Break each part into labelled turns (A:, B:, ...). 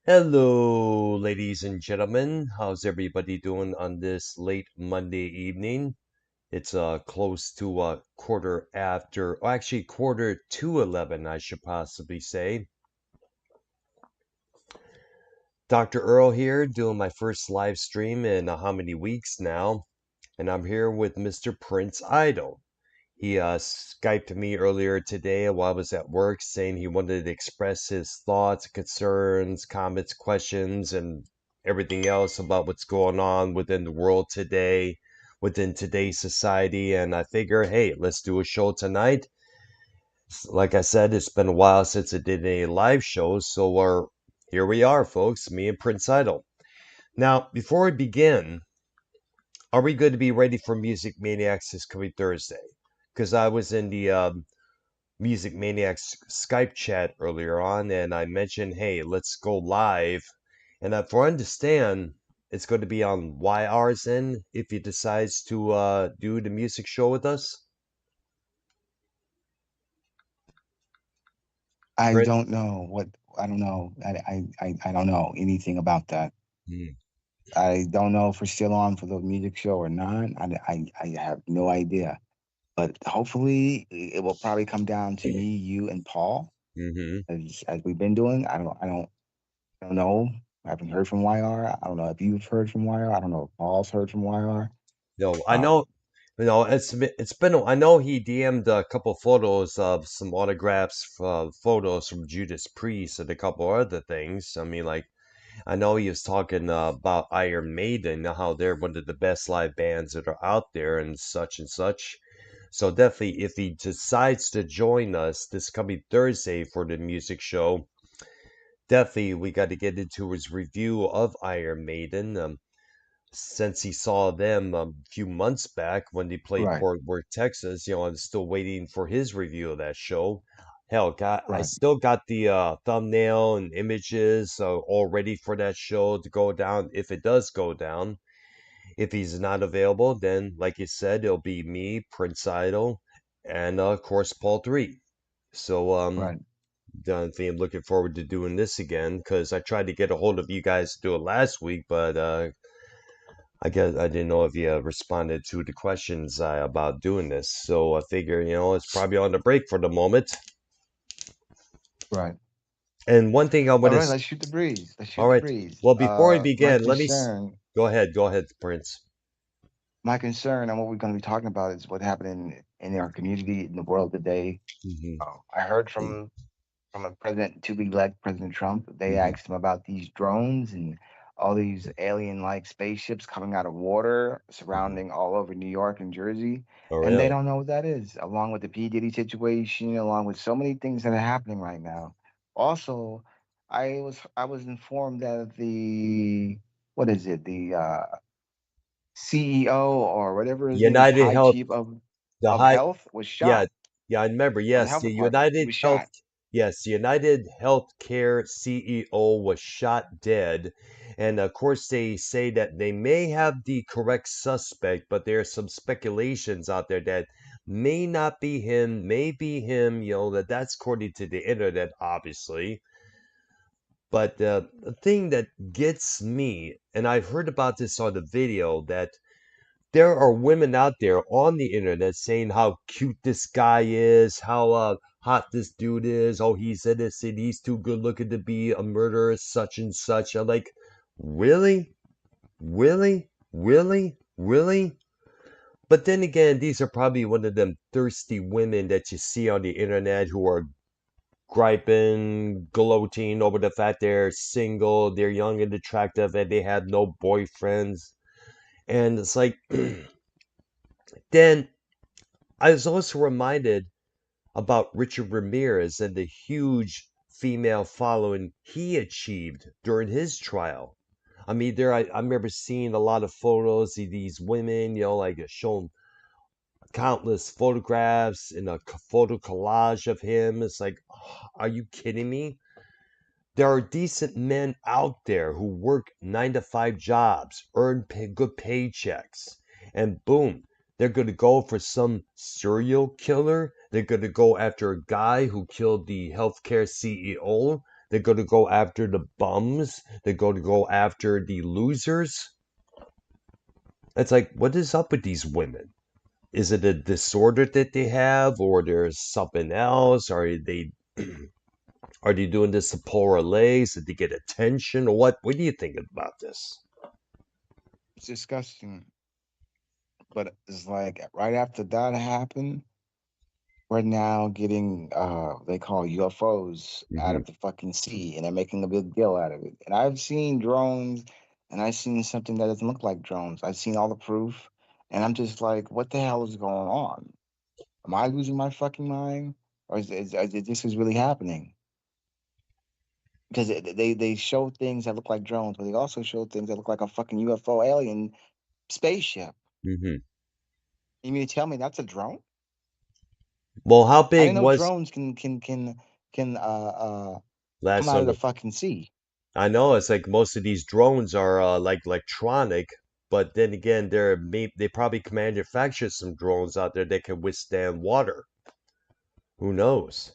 A: Hello, ladies and gentlemen. How's everybody doing on this late Monday evening? It's close to quarter after, or actually quarter to 11, I should possibly say. Dr. Earl here, doing my first live stream in how many weeks now, and I'm here with Mr. Prince Idol. He Skyped me earlier today while I was at work saying he wanted to express his thoughts, concerns, comments, questions, and everything else about what's going on within the world today, within today's society. And I figure, hey, let's do a show tonight. Like I said, it's been a while since I did any live shows, so here we are, folks, me and Prince Idol. Now, before we begin, are we going to be ready for Music Maniacs this coming Thursday? Because I was in the Music Maniacs Skype chat earlier on, and I mentioned, hey, let's go live. And if I understand, it's going to be on YR's end if he decides to do the music show with us.
B: I
A: Prince?
B: don't know what I don't know. I don't know anything about that.
A: Hmm.
B: I don't know if we're still on for the music show or not. I have no idea. But hopefully it will probably come down to me, you, and Paul,
A: Mm-hmm.
B: as we've been doing. I don't know. I haven't heard from YR. I don't know if you've heard from YR. I don't know if Paul's heard from YR.
A: No, I know.
B: Um,
A: I know he DM'd a couple photos of some autographs, photos from Judas Priest and a couple other things. I mean, like I know he was talking about Iron Maiden, how they're one of the best live bands that are out there and such and such. So definitely, if he decides to join us this coming Thursday for the music show, definitely we got to get into his review of Iron Maiden. Since he saw them a few months back when they played
B: right,
A: Fort Worth, Texas, I'm still waiting for his review of that show. Hell, I
B: right,
A: still got the thumbnail and images all ready for that show to go down if it does go down. If he's not available, then, like you said, it'll be me, Prince Idol, and of course, Paul 3. So,
B: right.
A: definitely I'm looking forward to doing this again because I tried to get a hold of you guys to do it last week, but I guess I didn't know if you responded to the questions about doing this. So I figure, it's probably on the break for the moment.
B: Right.
A: And one thing I
B: All
A: want
B: right,
A: to,
B: let's shoot the breeze. Let's
A: all
B: shoot the
A: right.
B: breeze.
A: Well, before we
B: My
A: begin,
B: concern
A: go ahead, Prince.
B: my concern and what we're going to be talking about is what happened in our community in the world today.
A: Hmm.
B: I heard from a president to be elect President Trump. They
A: Hmm.
B: asked him about these drones and all these alien-like spaceships coming out of water
A: Hmm.
B: surrounding all over New York and Jersey,
A: Oh,
B: and they
A: really?
B: don't know what that is. Along with the P Diddy situation, along with so many things that are happening right now. Also, I was informed that the what is it the CEO or whatever his name is,
A: United
B: High
A: Health,
B: Chief
A: the
B: of
A: high,
B: Health, was
A: yeah,
B: shot
A: yeah, I remember.
B: of the
A: Yes,
B: health department. He was shot.
A: Yes, United Healthcare CEO was shot dead. And of course, they say that they may have the correct suspect, but there's some speculations out there that may not be him, may be him, that's according to the internet, obviously. But the thing that gets me, and I've heard about this on the video, that there are women out there on the internet saying how cute this guy is, how hot this dude is. Oh, he's innocent. He's too good looking to be a murderer, such and such. I'm like, really? Really? Really? Really? But then again, these are probably one of them thirsty women that you see on the internet who are griping, gloating over the fact they're single, they're young and attractive, and they have no boyfriends. And it's like, then I was also reminded about Richard Ramirez and the huge female following he achieved during his trial. I mean, I remember seeing a lot of photos of these women, like shown countless photographs in a photo collage of him. It's like, are you kidding me? There are decent men out there who work 9 to 5 jobs, earn good paychecks, and boom, they're going to go for some serial killer. They're going to go after a guy who killed the healthcare CEO. They're going to go after the bums. They're going to go after the losers. It's like, what is up with these women? Is it a disorder that they have, or there's something else? Are they doing this to pull our legs? Did they get attention, or what? What do you think about this?
B: It's disgusting. But it's like right after that happened, we're now getting they call UFOs out
A: Hmm.
B: of the fucking sea, and they're making a big deal out of it. And I've seen drones, and I've seen something that doesn't look like drones. I've seen all the proof, and I'm just like, what the hell is going on? Am I losing my fucking mind, or is this is really happening? Because they show things that look like drones, but they also show things that look like a fucking UFO alien spaceship.
A: Hmm.
B: You mean to tell me that's a drone?
A: Well, how
B: I
A: big
B: didn't know
A: was
B: drones can come
A: last
B: out of the
A: under?
B: fucking sea.
A: I know it's like most of these drones are like electronic, but then again, they probably can manufacture some drones out there that can withstand water. Who knows?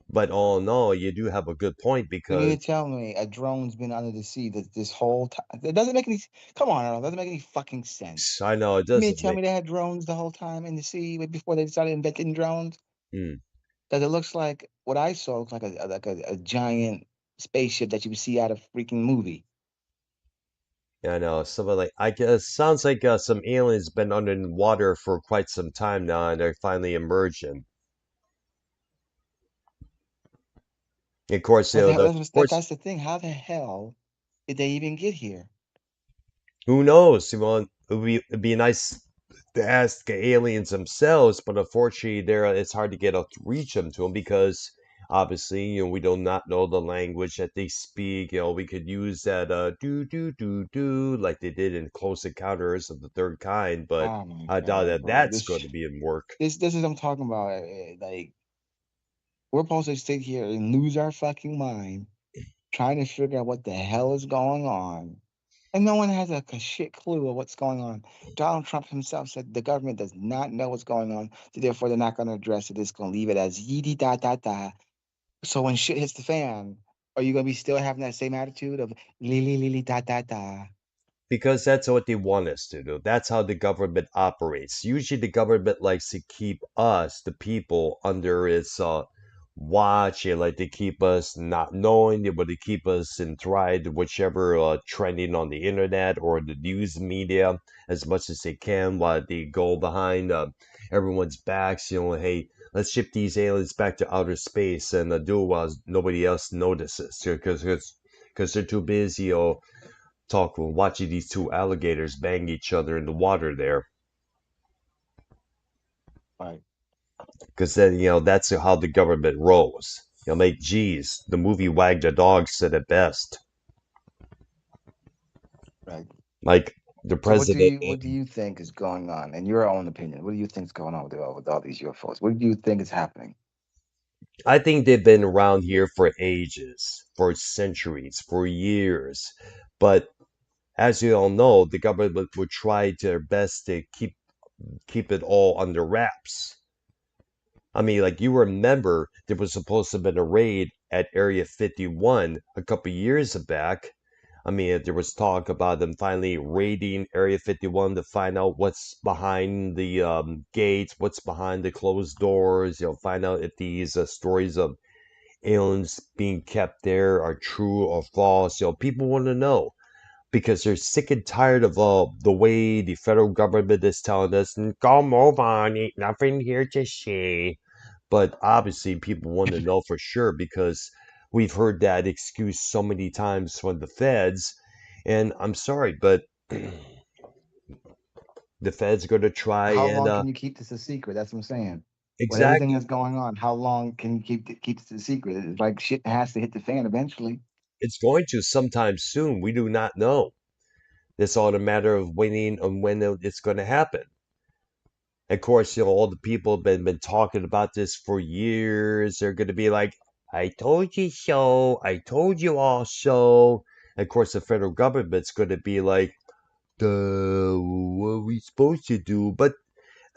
A: But all in all, you do have a good point
B: You
A: because
B: mean to tell me a drone's been under the sea this whole time? It doesn't make any. Come on, Earl. It doesn't make any fucking sense.
A: I know it
B: You mean to
A: doesn't
B: tell
A: make.
B: me they had drones the whole time in the sea before they started inventing drones?
A: Mm,
B: Because it looks like what I saw looks like a giant spaceship that you would see out of freaking movie.
A: I know something like I guess sounds like some aliens been under the water for quite some time now, and they're finally emerging. Of course,
B: But
A: the of course
B: that's the thing. How the hell did they even get here?
A: who knows? Well, it'd be nice to ask aliens themselves, but unfortunately, it's hard to get a reach them to them because obviously, we do not know the language that they speak. We could use that do do do do like they did in Close Encounters of the Third Kind, but
B: Oh my
A: I doubt
B: god,
A: that
B: bro!
A: that's going to be in work.
B: This is what I'm talking about. Like we're supposed to sit here and lose our fucking mind trying to figure out what the hell is going on. And no one has a shit clue of what's going on. Donald Trump himself said the government does not know what's going on, so therefore they're not going to address it. It's going to leave it as yee da da da. So when shit hits the fan, are you going to be still having that same attitude of li da da da?
A: Because that's what they want us to do. That's how the government operates. Usually, the government likes to keep us, the people, under its watch. They like to keep us not knowing. They want to keep us enthralled, whichever trending on the internet or the news media as much as they can, while they go behind everyone's backs. Hey, let's ship these aliens back to outer space and do it while nobody else notices, because they're too busy. Watching these two alligators bang each other in the water there.
B: Right,
A: Because then, that's how the government rolls. Like, geez, the movie Wag the Dog said it best.
B: right.
A: Like, the
B: So
A: president,
B: what do you think is going on in your own opinion? What do you think is going on with all these UFOs? What do you think is happening?
A: I think they've been around here for ages, for centuries, for years. But as you all know, the government would try their best to keep it all under wraps. I mean, like you remember, there was supposed to have been a raid at Area 51 a couple years back. I mean, there was talk about them finally raiding Area 51 to find out what's behind the gates, what's behind the closed doors. Find out if these stories of aliens being kept there are true or false. People want to know because they're sick and tired of the way the federal government is telling us, go move on, ain't nothing here to see. But obviously, people want to know for sure because we've heard that excuse so many times from the feds. And I'm sorry, but the feds are going to try
B: How
A: and
B: long can you keep this a secret? That's what I'm saying. With everything
A: exactly.
B: that's going on, how long can you keep this a secret? It's like shit has to hit the fan eventually.
A: It's going to sometime soon. We do not know. It's all a matter of waiting on when it's going to happen. Of course, all the people have been talking about this for years. They're going to be like, I told you so. I told you all so. And of course, the federal government's going to be like, what are we supposed to do? But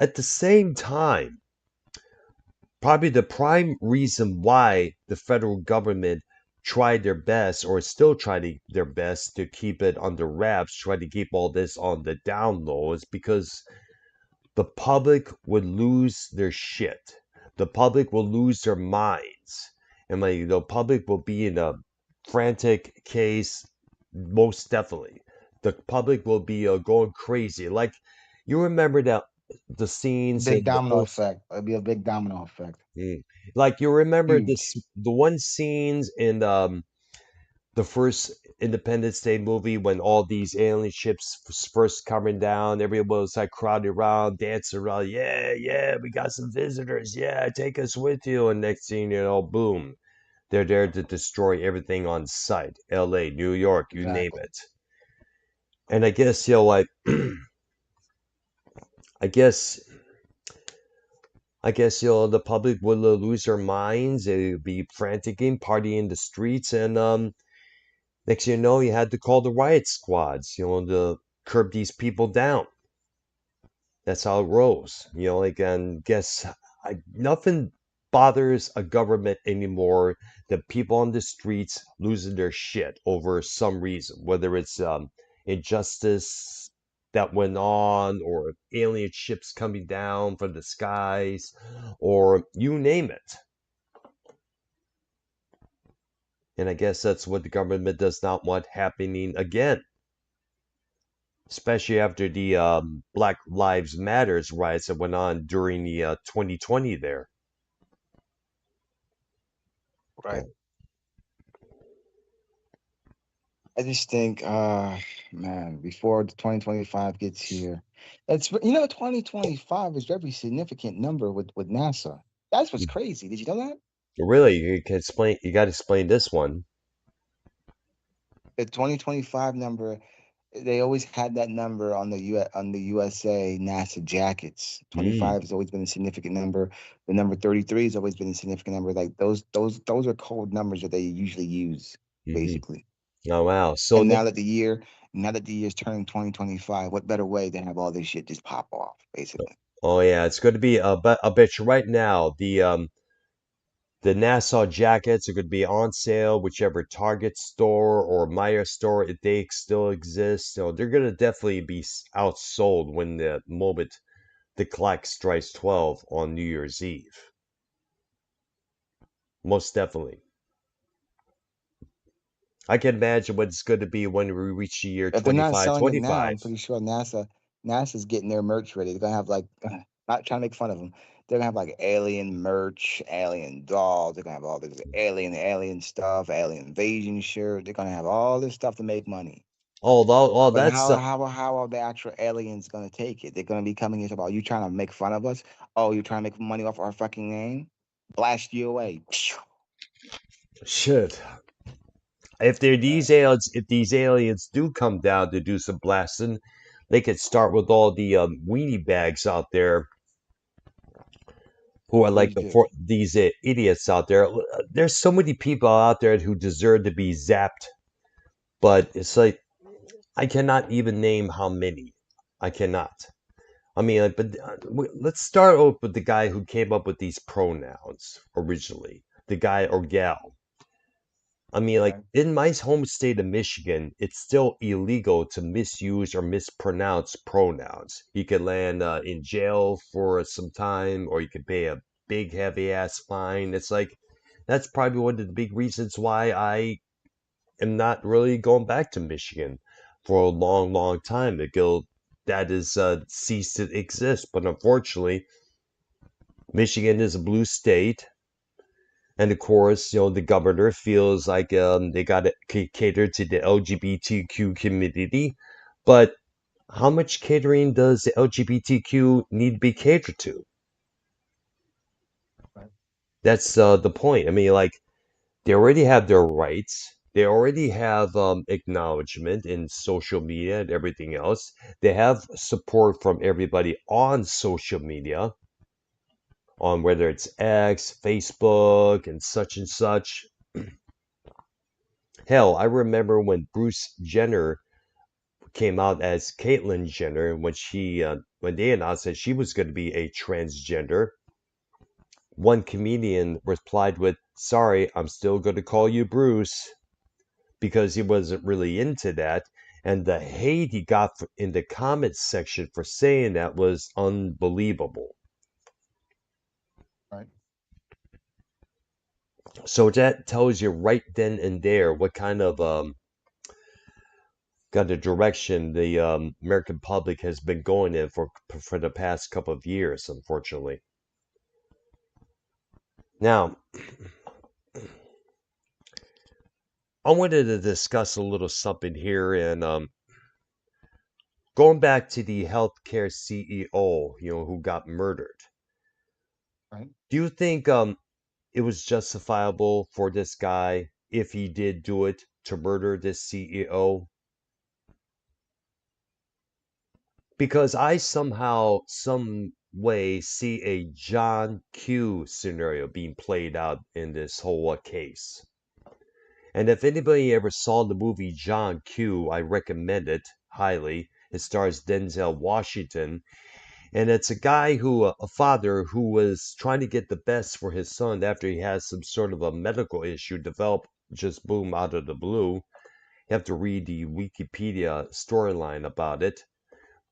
A: at the same time, probably the prime reason why the federal government tried their best or still trying their best to keep it under wraps, try to keep all this on the down low is because the public would lose their shit. The public will lose their minds. And like the public will be in a frantic case, most definitely. The public will be going crazy. Like you remember that the scenes
B: Big
A: in the
B: domino
A: first
B: effect. It'll be a big domino effect.
A: mm, like you remember this
B: Huge.
A: the one scenes in the first Independence Day movie when all these alien ships first coming down, everyone was like crowded around, dancing around. Yeah, yeah, we got some visitors. Yeah, take us with you. And next thing you know, boom, they're there to destroy everything on sight. L.A., New York, you name
B: Exactly.
A: it. And I guess like I guess. I guess the public will lose their minds. They'll be frantic and partying in the streets, and next thing you know, you had to call the riot squads, to curb these people down. That's how it rolls. Like, and guess nothing bothers a government anymore than people on the streets losing their shit over some reason, whether it's injustice that went on, or alien ships coming down from the skies, or you name it. And I guess that's what the government does not want happening again, especially after the Black Lives Matters riots that went on during the 2020 there.
B: Right.
A: Oh,
B: I just think, man, before the 2025 gets here, 2025 is a very significant number with NASA. That's what's crazy. Did you know that?
A: really, you can explain. You got to explain this one.
B: The 2025 number, they always had that number on the on the USA NASA jackets.
A: Mm,
B: 25 has always been a significant number. The number 33 has always been a significant number. Like those are code numbers that they usually use,
A: hmm.
B: basically.
A: Oh wow. So
B: And now that the year's turning 2025, what better way than have all this shit just pop off, basically?
A: oh yeah, it's going to be. But I bet you right now the Nassau jackets are going to be on sale, whichever Target store or Meijer store, if they still exist. So they're going to definitely be outsold when the moment the clock strikes 12 on New Year's Eve. Most definitely. I can imagine what it's going to be when we reach the year
B: If they're not selling it now,
A: 2525.
B: I'm pretty sure NASA's getting their merch ready. They're gonna have like, not trying to make fun of them. They're gonna have like alien merch, alien dolls. They're gonna have all this alien stuff, alien invasion shirt. They're gonna have all this stuff to make money.
A: Oh,
B: But
A: that's
B: how are the actual aliens gonna take it? They're gonna be coming in about, you trying to make fun of us? Oh, you're trying to make money off our fucking name? Blast you away.
A: shit. If these aliens do come down to do some blasting, they could start with all the weenie bags out there who are like
B: Please do.
A: these idiots out there. There's so many people out there who deserve to be zapped, but it's like I cannot even name how many. I cannot. I mean, like, but let's start off with the guy who came up with these pronouns originally, the guy or gal. I mean, like
B: Okay.
A: in my home state of Michigan, it's still illegal to misuse or mispronounce pronouns. You could land in jail for some time, or you could pay a big, heavy ass fine. It's like that's probably one of the big reasons why I am not really going back to Michigan for a long, long time. The guild that is ceased to exist. But unfortunately, Michigan is a blue state, and of course, the governor feels like they got to cater to the LGBTQ community. But how much catering does the LGBTQ need to be catered to?
B: Right.
A: That's the point. I mean, like, they already have their rights. They already have acknowledgement in social media and everything else. They have support from everybody on social media, on whether it's X, Facebook, and such. Hell, I remember when Bruce Jenner came out as Caitlyn Jenner when they announced that she was going to be a transgender. one comedian replied with, "Sorry, I'm still going to call you Bruce," because he wasn't really into that. And the hate he got in the comments section for saying that was unbelievable.
B: Right.
A: So that tells you right then and there what kind of direction the American public has been going in for the past couple of years, unfortunately. Now, I wanted to discuss a little something here, and going back to the healthcare CEO, who got murdered.
B: Right.
A: Do you think it was justifiable for this guy, if he did do it, to murder this CEO? Because I somehow, some way see a John Q scenario being played out in this whole case. And if anybody ever saw the movie John Q, I recommend it highly. It stars Denzel Washington, and it's a guy a father who was trying to get the best for his son after he has some sort of a medical issue develop just boom out of the blue. You have to read the Wikipedia storyline about it.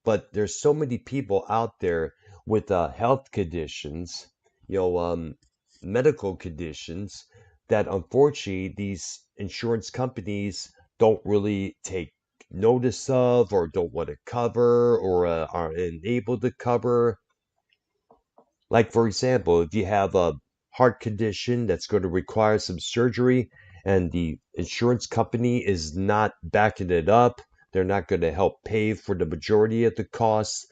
A: But there's so many people out there with health conditions, you know, um, medical conditions that unfortunately these insurance companies don't really take notice of or don't want to cover or aren't able to cover. Like, for example, if you have a heart condition that's going to require some surgery and the insurance company is not backing it up, they're not going to help pay for the majority of the costs.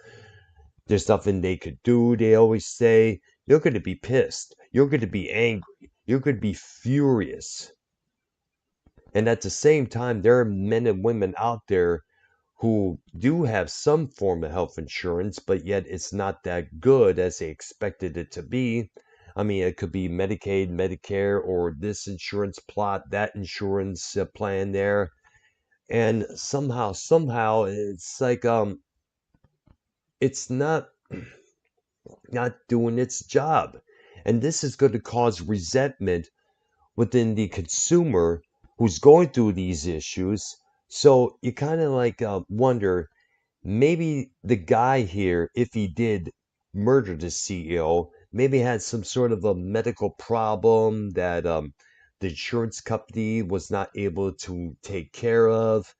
A: There's nothing they could do, they always say. You're going to be pissed. You're going to be angry. You're going to be furious. And at the same time, there are men and women out there who do have some form of health insurance, but yet it's not that good as they expected it to be. I mean, it could be Medicaid, Medicare, or this insurance plot, that insurance plan there. And somehow, it's like it's not doing its job. And this is going to cause resentment within the consumer who's going through these issues. So you kind of like wonder, maybe the guy here, if he did murder the CEO, maybe had some sort of a medical problem that the insurance company was not able to take care of.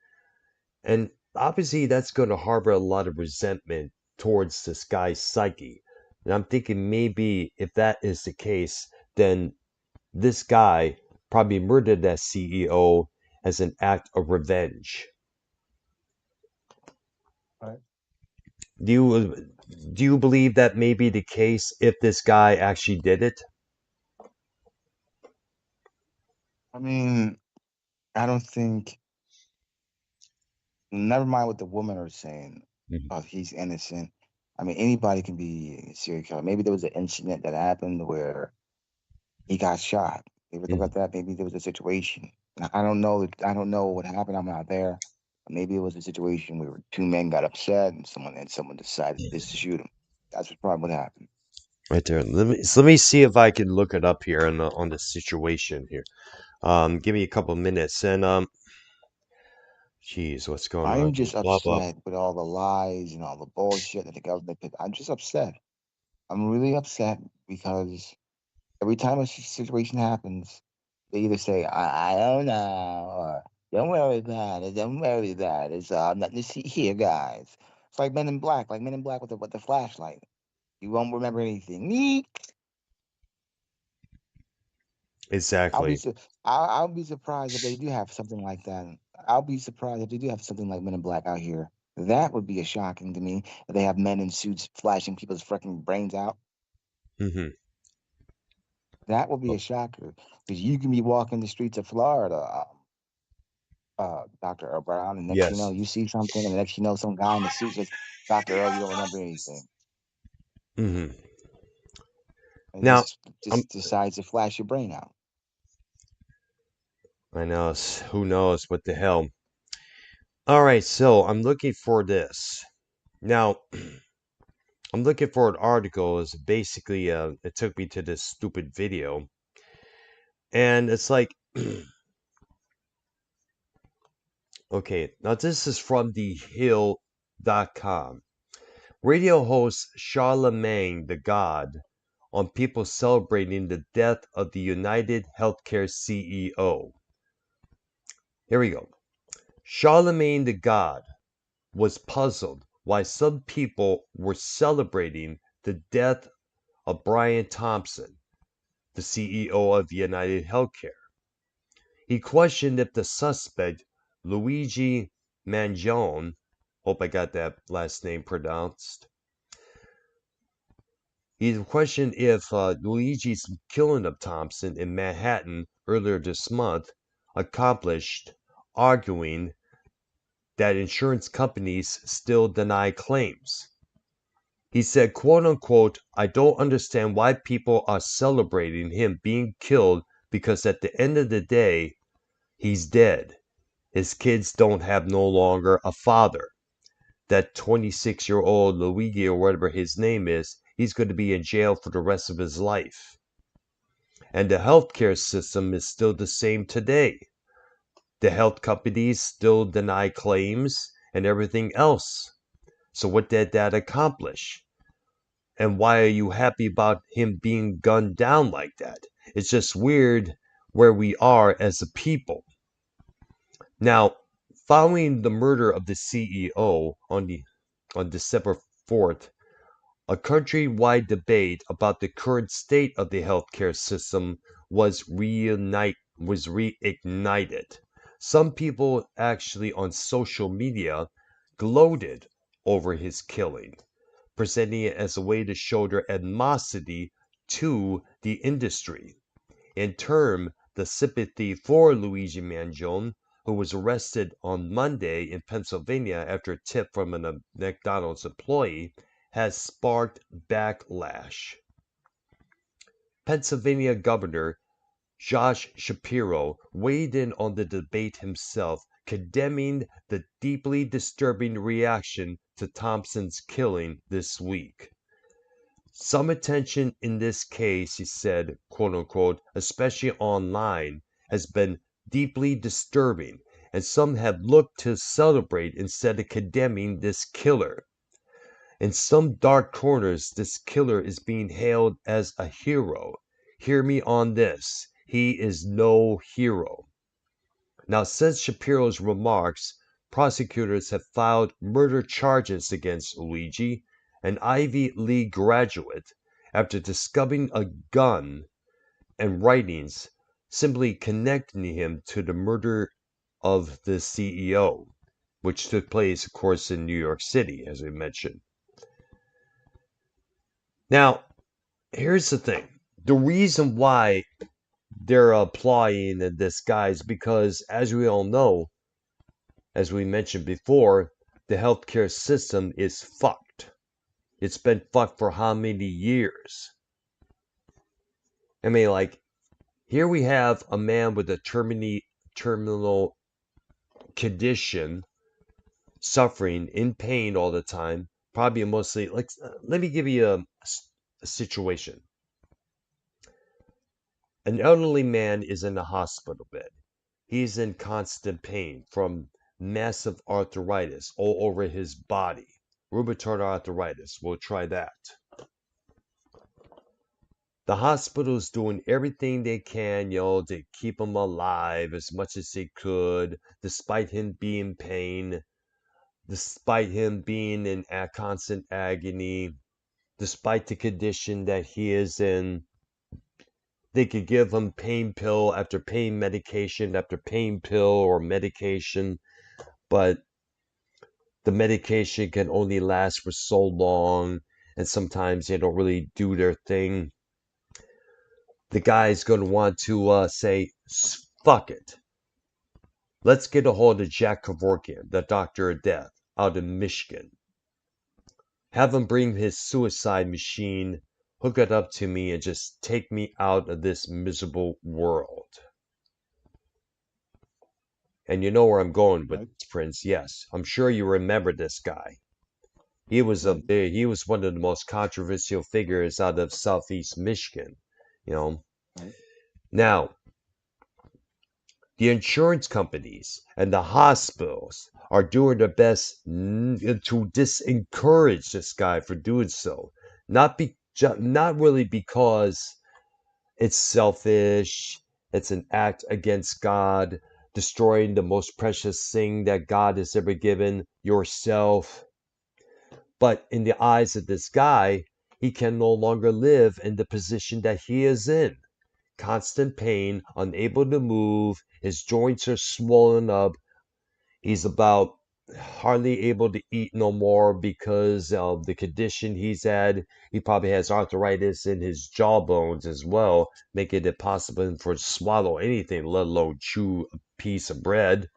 A: And obviously, that's going to harbor a lot of resentment towards this guy's psyche. And I'm thinking maybe if that is the case, then this guy probably murdered that CEO as an act of revenge.
B: Right.
A: Do you do you believe that may be the case if this guy actually did it?
B: I mean, I don't think. Never mind what the women are saying.
A: Mhm.
B: He's innocent. I mean, anybody can be a serial killer. Maybe there was an incident that happened where he got shot. You ever think
A: Mhm.
B: about that? Maybe there was a situation. I don't know. I don't know what happened. I'm not there. Maybe it was a situation where two men got upset and someone decided just to shoot him. That's probably what happened.
A: Right there. Let me see if I can look it up here on the situation here. Give me a couple minutes and geez, what's going
B: I
A: on
B: am
A: here?
B: just
A: Blah blah.
B: upset with all the lies and all the bullshit that the government did. I'm just upset. I'm really upset because every time a situation happens, they either say, I don't know, or don't worry about it, don't worry about it. It's nothing to see here, guys. It's like Men in Black, with the flashlight. You won't remember anything. Neat. I'll be
A: Exactly.
B: su- I'll be surprised if they do have something like that. I'll be surprised if they do have something like Men in Black out here. That would be a shocking to me. If they have men in suits flashing people's freaking brains out.
A: Hmm.
B: That would be a shocker because you can be walking the streets of Florida, Dr. Earl Brown, and next you know
A: Yes.
B: you see something, and the next you know some guy in the suit says, "Dr. Earl, you don't remember anything,"
A: Hmm.
B: and
A: Now,
B: just decides to flash your brain out.
A: I know who knows what the hell. All right, so I'm looking for this. Now, I'm looking for an article. Is basically it took me to this stupid video, and it's like, okay, now this is from thehill.com. Radio host Charlemagne the God on people celebrating the death of the United Healthcare CEO. Here we go. Charlemagne the God was puzzled why some people were celebrating the death of Brian Thompson, the CEO of United Healthcare. He questioned if the suspect, Luigi Mangione, hope I got that last name pronounced, he questioned if Luigi's killing of Thompson in Manhattan earlier this month accomplished, arguing that insurance companies still deny claims. He said, quote unquote, I don't understand why people are celebrating him being killed because at the end of the day, he's dead. His kids don't have no longer a father. That 26-year-old Luigi or whatever his name is, he's going to be in jail for the rest of his life. And the healthcare system is still the same today. The health companies still deny claims and everything else. So what did that accomplish? And why are you happy about him being gunned down like that? It's just weird where we are as a people. Now, following the murder of the CEO on December 4th, a countrywide debate about the current state of the healthcare system was reignited. Some people actually on social media gloated over his killing, presenting it as a way to show their animosity to the industry. In turn, the sympathy for Luigi Mangione, who was arrested on Monday in Pennsylvania after a tip from a McDonald's employee, has sparked backlash. Pennsylvania Governor Josh Shapiro weighed in on the debate himself, condemning the deeply disturbing reaction to Thompson's killing this week. Some attention in this case, he said, quote unquote, especially online, has been deeply disturbing, and some have looked to celebrate instead of condemning this killer. In some dark corners, this killer is being hailed as a hero. Hear me on this. He is no hero. Now, since Shapiro's remarks, prosecutors have filed murder charges against Luigi, an Ivy League graduate, after discovering a gun and writings simply connecting him to the murder of the CEO, which took place, of course, in New York City, as I mentioned. Now, here's the thing. The reason why they're applying this guy is because, as we all know, as we mentioned before, the healthcare system is fucked. It's been fucked for how many years? I mean, like, here we have a man with a terminal condition, suffering, in pain all the time, probably mostly, like, let me give you a situation. An elderly man is in a hospital bed. He's in constant pain from massive arthritis all over his body. Rheumatoid arthritis, we'll try that. The hospital's doing everything they can, to keep him alive as much as they could, despite him being in pain, despite him being in constant agony, despite the condition that he is in. They could give him pain pill after pain medication after pain pill or medication, but the medication can only last for so long, and sometimes they don't really do their thing. The guy's going to want to say, fuck it. Let's get a hold of Jack Kevorkian, the doctor of death, out of Michigan. Have him bring his suicide machine, hook it up to me, and just take me out of this miserable world. And you know where I'm going with
B: Okay.
A: this, Prince. Yes, I'm sure you remember this guy.
B: Right.
A: he was one of the most controversial figures out of Southeast Michigan, you know.
B: Right.
A: Now, the insurance companies and the hospitals are doing their best to disencourage this guy for doing so. Not really because it's selfish, it's an act against God, destroying the most precious thing that God has ever given, yourself. But in the eyes of this guy, he can no longer live in the position that he is in. Constant pain, unable to move, his joints are swollen up. He's about hardly able to eat no more because of the condition he's had. He probably has arthritis in his jawbones as well, making it impossible for him to swallow anything, let alone chew a piece of bread.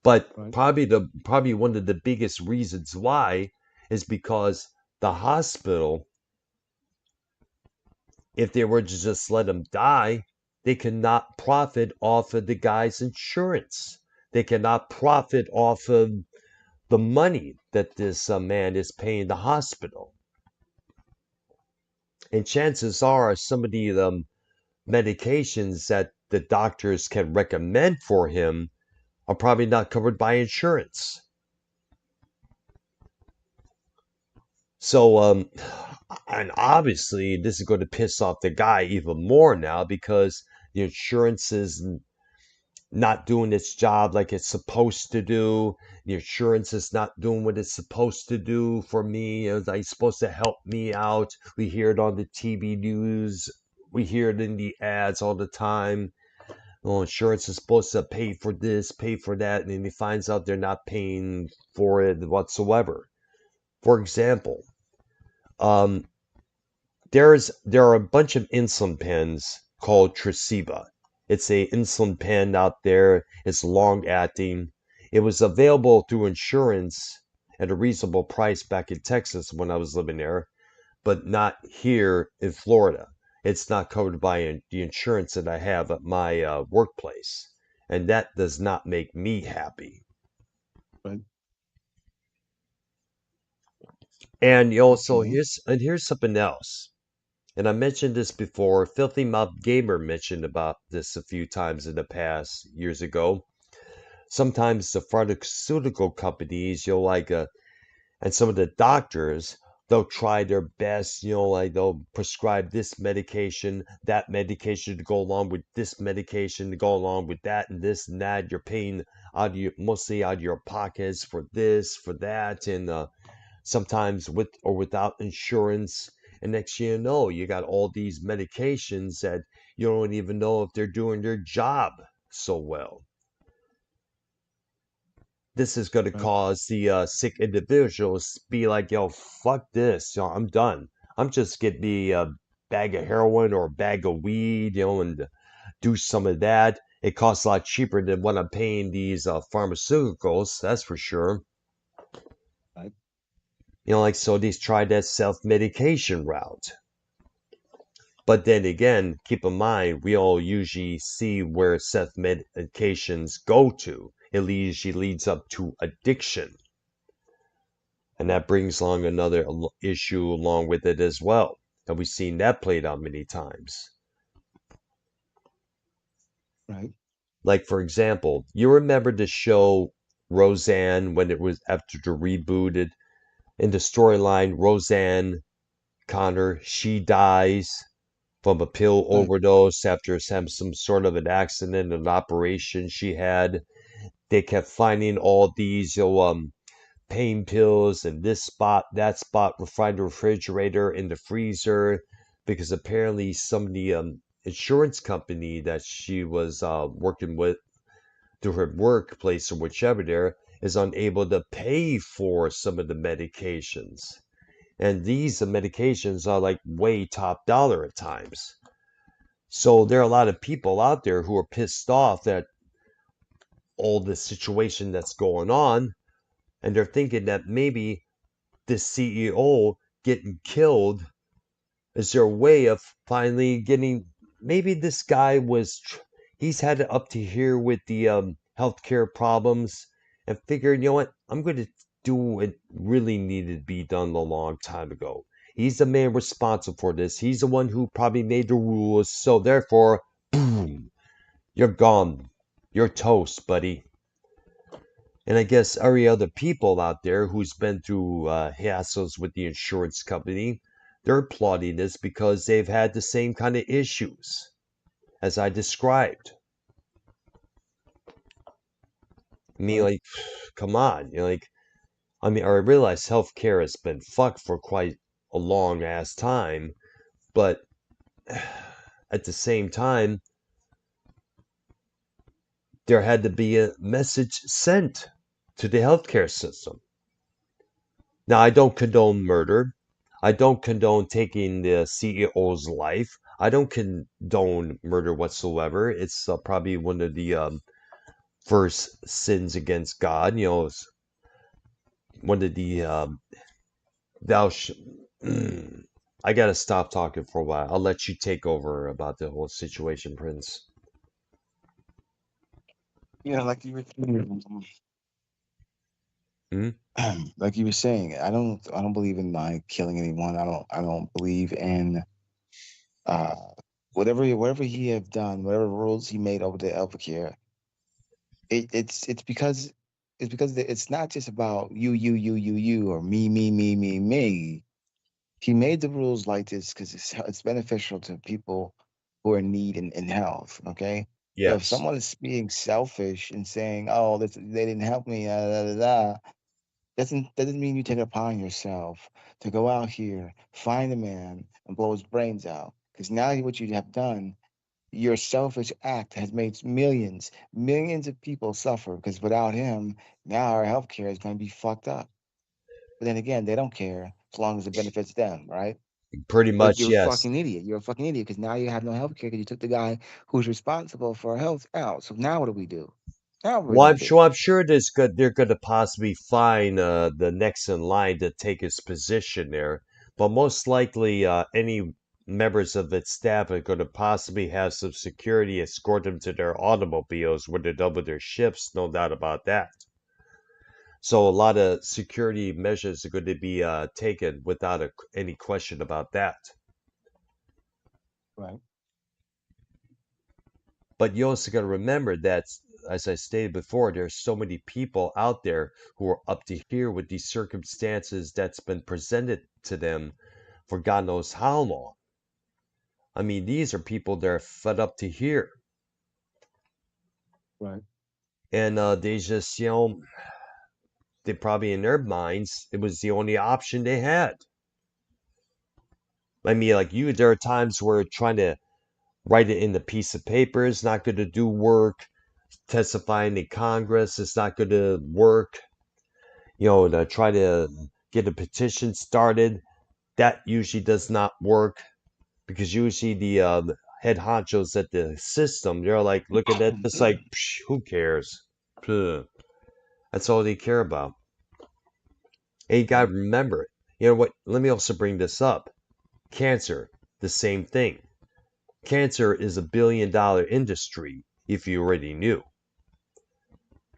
A: But
B: Right.
A: probably one of the biggest reasons why is because the hospital, if they were to just let him die, they cannot profit off of the guy's insurance. They cannot profit off of the money that this man is paying the hospital. And chances are some of the medications that the doctors can recommend for him are probably not covered by insurance. So, and obviously, this is going to piss off the guy even more now because the insurance is not doing its job like it's supposed to do. The insurance is not doing what it's supposed to do for me. It's like supposed to help me out. We hear it on the TV news. We hear it in the ads all the time. Oh, insurance is supposed to pay for this, pay for that, and then he finds out they're not paying for it whatsoever. For example, um, there are a bunch of insulin pens called Tresiba. It's a insulin pen out there. It's long acting. It was available through insurance at a reasonable price back in Texas when I was living there, but not here in Florida. It's not covered by the insurance that I have at my workplace, and that does not make me happy.
B: Right.
A: And so
B: Okay.
A: here's something else. And I mentioned this before. Filthy Mouth Gamer mentioned about this a few times in the past years ago. Sometimes the pharmaceutical companies, and some of the doctors, they'll try their best, like they'll prescribe this medication, that medication to go along with this medication to go along with that and this and that. You're paying mostly out of your pockets for this, for that, and sometimes with or without insurance. And next thing you know, you got all these medications that you don't even know if they're doing their job so well. This is going to
B: Right.
A: cause the sick individuals to be like, yo, fuck this. I'm done. I'm just getting me a bag of heroin or a bag of weed, and do some of that. It costs a lot cheaper than what I'm paying these pharmaceuticals, that's for sure.
B: Right.
A: Like, so these try that self medication route. But then again, keep in mind, we all usually see where self medications go to. It usually leads up to addiction. And that brings along another issue along with it as well. And we've seen that played out many times.
B: Right.
A: Like, for example, you remember the show Roseanne when it was after the rebooted? In the storyline, Roseanne Connor, she dies from a pill
B: Right.
A: overdose after some sort of an accident, an operation she had. They kept finding all these, pain pills in this spot, that spot, find the refrigerator, in the freezer, because apparently some of the insurance company that she was working with through her workplace or whichever there is unable to pay for some of the medications. And these medications are like way top dollar at times. So there are a lot of people out there who are pissed off that all this situation that's going on, and they're thinking that maybe this CEO getting killed is their way of finally getting. Maybe this guy he's had it up to here with the healthcare problems, and figured, you know what, I'm going to do what really needed to be done a long time ago. He's the man responsible for this. He's the one who probably made the rules. So therefore, boom, you're gone. You're toast, buddy. And I guess every other people out there who's been through hassles with the insurance company, they're applauding this because they've had the same kind of issues as I described. I mean,
B: Right.
A: like, come on, like, I mean, I realize healthcare has been fucked for quite a long ass time, but at the same time, there had to be a message sent to the healthcare system. Now, I don't condone murder. I don't condone taking the CEO's life. I don't condone murder whatsoever. It's probably one of the first sins against God. One of the thou sh- I gotta stop talking for a while. I'll let you take over about the whole situation, Prince.
B: Yeah, like you were saying,
A: Hmm?
B: like you were saying, I don't believe in like killing anyone. I don't believe in uh whatever he have done, whatever rules he made over the healthcare. It's because it's not just about you or me. He made the rules like this because it's beneficial to people who are in need in health. Okay, so if
A: Yes.
B: someone is being selfish and saying, "Oh, they didn't help me," doesn't mean you take it upon yourself to go out here, find a man, and blow his brains out. Because now what you have done, your selfish act has made millions of people suffer. Because without him, now our healthcare is going to be fucked up. But then again, they don't care as long as it benefits them, right?
A: Pretty
B: But
A: much,
B: you're a
A: yes.
B: fucking idiot. You're a fucking idiot because now you have no healthcare because you took the guy who's responsible for our health out. So now what do we do? Now what are we
A: Well,
B: gonna
A: I'm
B: do?
A: sure. I'm sure they're going to possibly find the next in line to take his position there, but most likely, any members of its staff are going to possibly have some security escort them to their automobiles when they're done with their shifts. No doubt about that. So a lot of security measures are going to be taken without any question about that.
B: Right.
A: But you also got to remember that, as I stated before, there's so many people out there who are up to here with these circumstances that's been presented to them for God knows how long. I mean, these are people that are fed up to here.
B: Right.
A: And they just, they probably in their minds, it was the only option they had. I mean, like you, there are times where trying to write it in the piece of paper is not going to do work. Testifying in Congress is not going to work. To try to get a petition started, that usually does not work because usually the head honchos at the system, they're like looking at this like, "Psh, who cares? Pugh." That's all they care about. And you got
B: Right.
A: to remember, you know what? Let me also bring this up. Cancer, the same thing. Cancer is a $1 billion industry, if you already knew.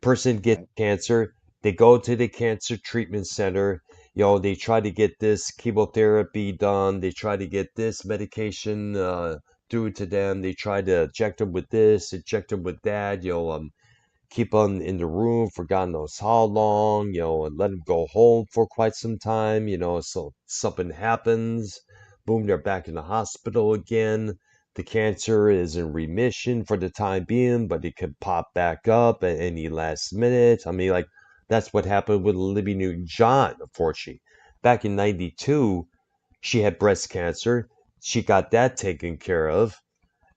A: Person gets
B: Right.
A: cancer, they go to the cancer treatment center, they try to get this chemotherapy done, they try to get this medication through to them, they try to inject them with this, inject them with that, keep them in the room for God knows how long, and let them go home for quite some time, so something happens, boom, they're back in the hospital again. The cancer is in remission for the time being, but it could pop back up at any last minute. I mean, like, that's what happened with Libby Newton-John, unfortunately. Back in 92, she had breast cancer. She got that taken care of.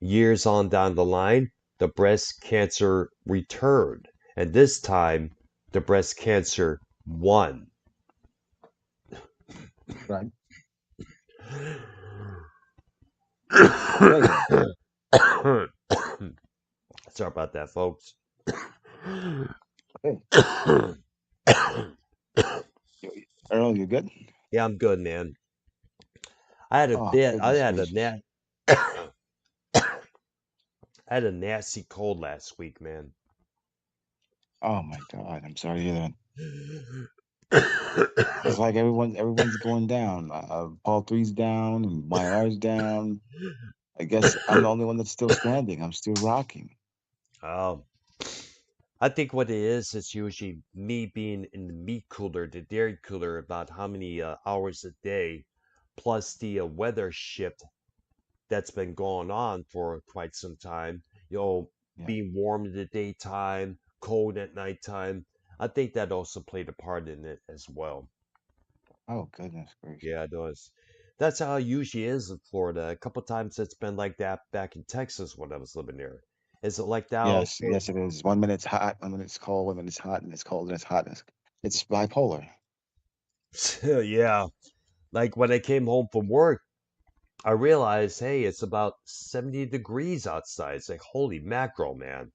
A: Years on down the line, the breast cancer returned, and this time the breast cancer won.
B: Right. Crazy.
A: Sorry about that, folks.
B: Okay. Earl, you good?
A: Yeah, I'm good, man. I had a
B: Oh,
A: bit.
B: goodness gracious.
A: I had a nasty cold last week, man.
B: Oh my God. I'm sorry to hear that. It's like everyone's going down. Paul three's down and YR's down. I guess I'm the only one that's still standing. I'm still rocking.
A: Um, I think what it is, it's usually me being in the meat cooler, the dairy cooler, about how many hours a day, plus the weather shift that's been going on for quite some time. You know,
B: Yeah.
A: being warm in the daytime, cold at nighttime. I think that also played a part in it as well.
B: Oh goodness gracious.
A: Yeah, it does. That's how it usually is in Florida. A couple times it's been like that back in Texas when I was living there. Is it like that out
B: Yes,
A: there?
B: yes, it is. 1 minute it's hot, 1 minute it's cold, 1 minute it's hot, and it's cold, and it's hot. And it's bipolar.
A: Yeah. Like when I came home from work, I realized, hey, it's about 70 degrees outside. It's like, holy mackerel, man.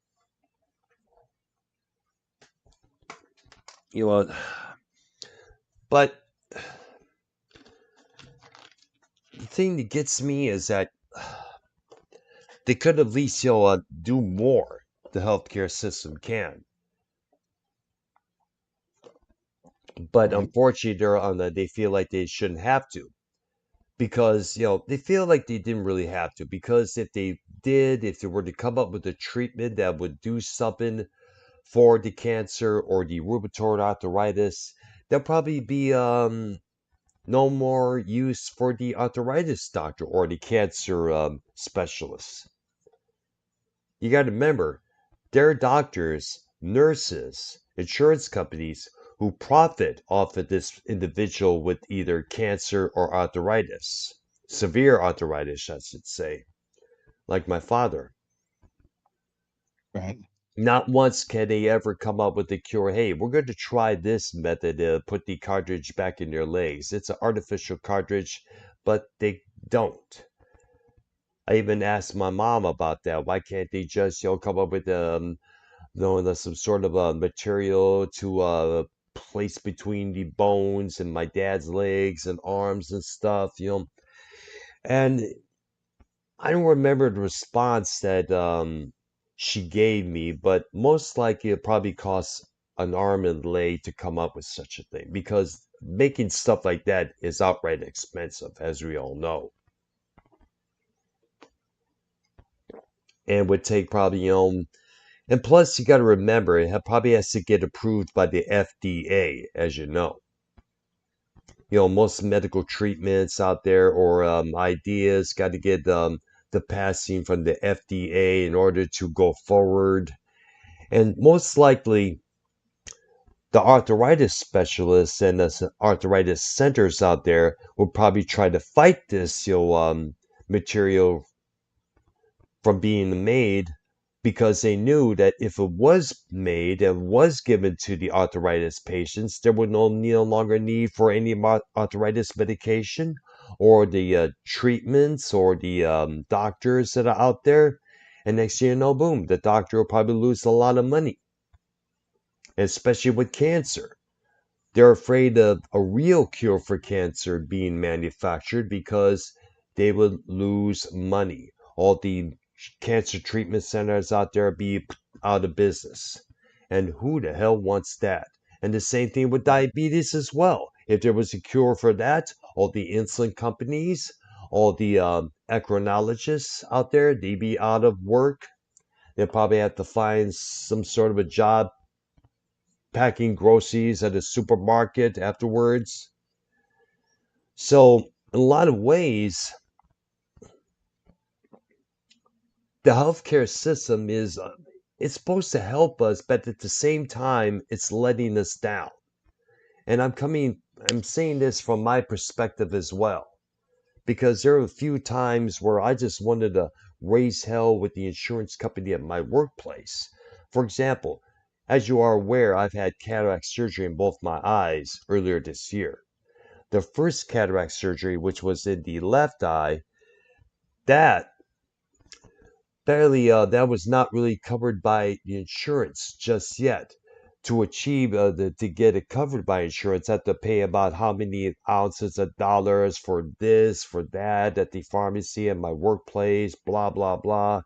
A: You know, but the thing that gets me is that they could at least, do more. The healthcare system can, but
B: Right.
A: unfortunately, they feel like they shouldn't have to because they feel like they didn't really have to because if they were to come up with a treatment that would do something for the cancer or the rheumatoid arthritis, there'll probably be no more use for the arthritis doctor or the cancer specialist. You got to remember, there are doctors, nurses, insurance companies who profit off of this individual with either cancer or arthritis, severe arthritis, I should say, like my father.
B: Right.
A: Not once can they ever come up with a cure. Hey, we're going to try this method to put the cartridge back in your legs. It's an artificial cartridge, but they don't. I even asked my mom about that. Why can't they just, come up with some sort of a material to place between the bones and my dad's legs and arms and stuff. And I don't remember the response that she gave me, but most likely it probably costs an arm and leg to come up with such a thing because making stuff like that is outright expensive, as we all know, and would take probably and plus you got to remember probably has to get approved by the FDA, as you know. Most medical treatments out there or ideas got to get the passing from the FDA in order to go forward. And most likely, the arthritis specialists and the arthritis centers out there will probably try to fight this material from being made because they knew that if it was made and was given to the arthritis patients, there would no longer need for any arthritis medication or the treatments or the doctors that are out there. And next thing you know, boom, the doctor will probably lose a lot of money, especially with cancer. They're afraid of a real cure for cancer being manufactured because they would lose money. All the cancer treatment centers out there be out of business. And who the hell wants that? And the same thing with diabetes as well. If there was a cure for that, all the insulin companies, all the endocrinologists out there, they'd be out of work. They'll probably have to find some sort of a job packing groceries at a supermarket afterwards. So, in a lot of ways, the healthcare system is it's supposed to help us, but at the same time, it's letting us down. And I'm saying this from my perspective as well, because there are a few times where I just wanted to raise hell with the insurance company at my workplace. For example, as you are aware, I've had cataract surgery in both my eyes earlier this year. The first cataract surgery, which was in the left eye, that that was not really covered by the insurance just yet. To achieve to get it covered by insurance, I have to pay about how many ounces of dollars for this, for that at the pharmacy at my workplace, blah blah blah.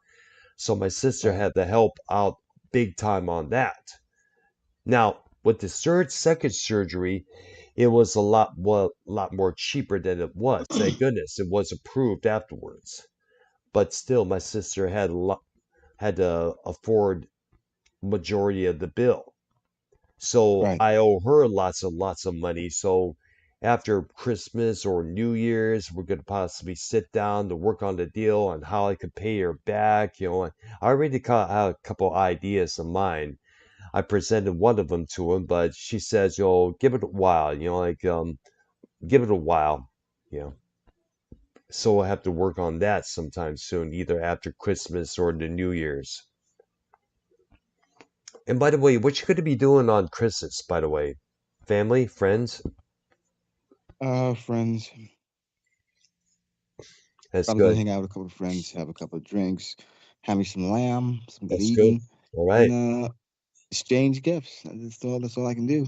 A: So my sister
B: Right.
A: had to help out big time on that. Now, with the second surgery, it was a lot more cheaper than it was. Thank goodness it was approved afterwards. But still, my sister had to afford majority of the bill. So
B: Right.
A: I owe her lots and lots of money. So after Christmas or New Year's, we're going to possibly sit down to work on the deal on how I could pay her back. I already had a couple ideas of mine. I presented one of them to him, but she says, give it a while, give it a while, you know. So I have to work on that sometime soon, either after Christmas or the New Year's. And by the way, what you going to be doing on Christmas, by the way? Family, friends?
B: Friends.
A: That's
B: Probably gonna
A: good.
B: hang out with a couple of friends, have a couple of drinks, have me some lamb, some good
A: That's good.
B: eating,
A: All
B: and
A: right.
B: exchange gifts. That's all I can do.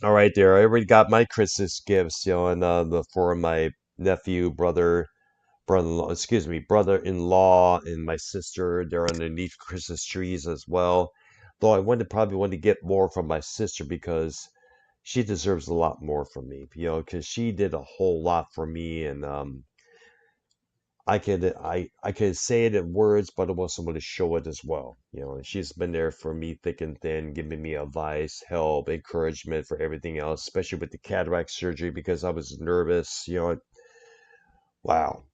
A: All right, there. I already got my Christmas gifts, and for my nephew, brother-in-law, excuse me, brother-in-law, and my sister. They're underneath Christmas trees as well. Though I probably want to get more from my sister because she deserves a lot more from me, because she did a whole lot for me, and I could say it in words, but I also want to show it as well. And she's been there for me thick and thin, giving me advice, help, encouragement for everything else, especially with the cataract surgery because I was nervous. Wow.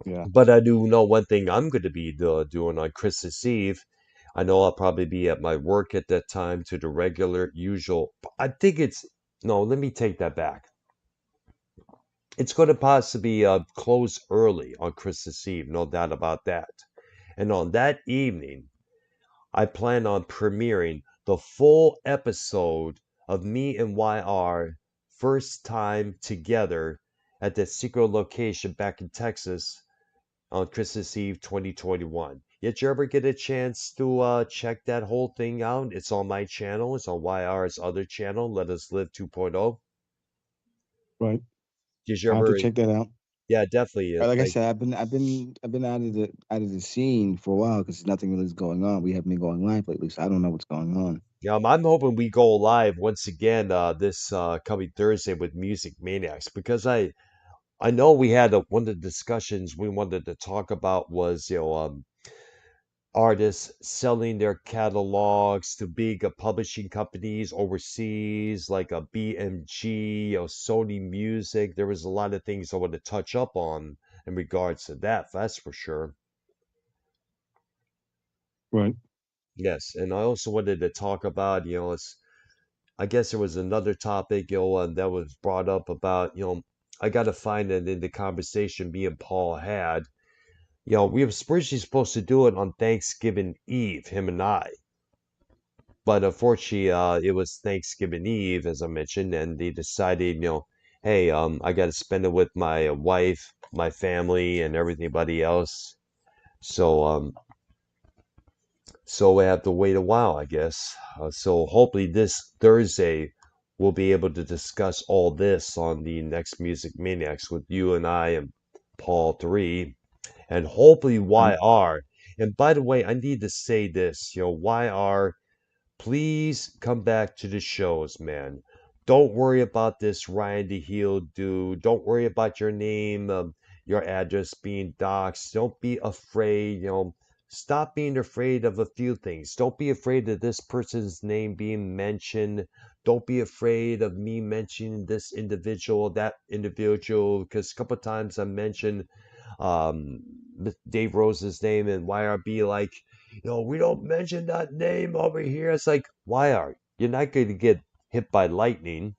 B: Yeah.
A: But I do know one thing I'm going to be doing on Christmas Eve. I know I'll probably be at my work at that time to the regular usual. I think it's no. Let me take that back. It's going to possibly close early on Christmas Eve, no doubt about that. And on that evening, I plan on premiering the full episode of me and YR first time together at that secret location back in Texas on Christmas Eve 2021. Did you ever get a chance to check that whole thing out? It's on my channel. It's on YR's other channel, Let Us Live 2.0.
B: Right.
A: Did you
B: I have to
A: ever?
B: check that out.
A: Yeah, definitely.
B: Like I
A: Like,
B: said, I've been out of the scene for a while because nothing really is going on. We haven't been going live lately, so I don't know what's going on.
A: I'm hoping we go live once again this coming Thursday with Music Maniacs because I know we had one of the discussions we wanted to talk about was artists selling their catalogs to big publishing companies overseas like a BMG or Sony Music. There was a lot of things I want to touch up on in regards to that. That's for sure.
B: Right.
A: Yes, and I also wanted to talk about I guess there was another topic, that was brought up about, I got to find it in the conversation me and Paul had. We were originally supposed to do it on Thanksgiving Eve, him and I. But unfortunately, it was Thanksgiving Eve, as I mentioned, and they decided, hey, I got to spend it with my wife, my family, and everybody else. So, so we have to wait a while, I guess. So hopefully this Thursday we'll be able to discuss all this on the next Music Maniacs with you and I and Paul 3 and hopefully
B: Right.
A: YR. And by the way, I need to say this, YR, please come back to the shows, man. Don't worry about this Ryan the Heel dude. Don't worry about your name, your address being doxxed. Don't be afraid. Stop being afraid of a few things. Don't be afraid of this person's name being mentioned. Don't be afraid of me mentioning this individual, that individual, because a couple times I mentioned um, Dave Rose's name and YRB like, we don't mention that name over here. It's like, why are you're not going to get hit by lightning?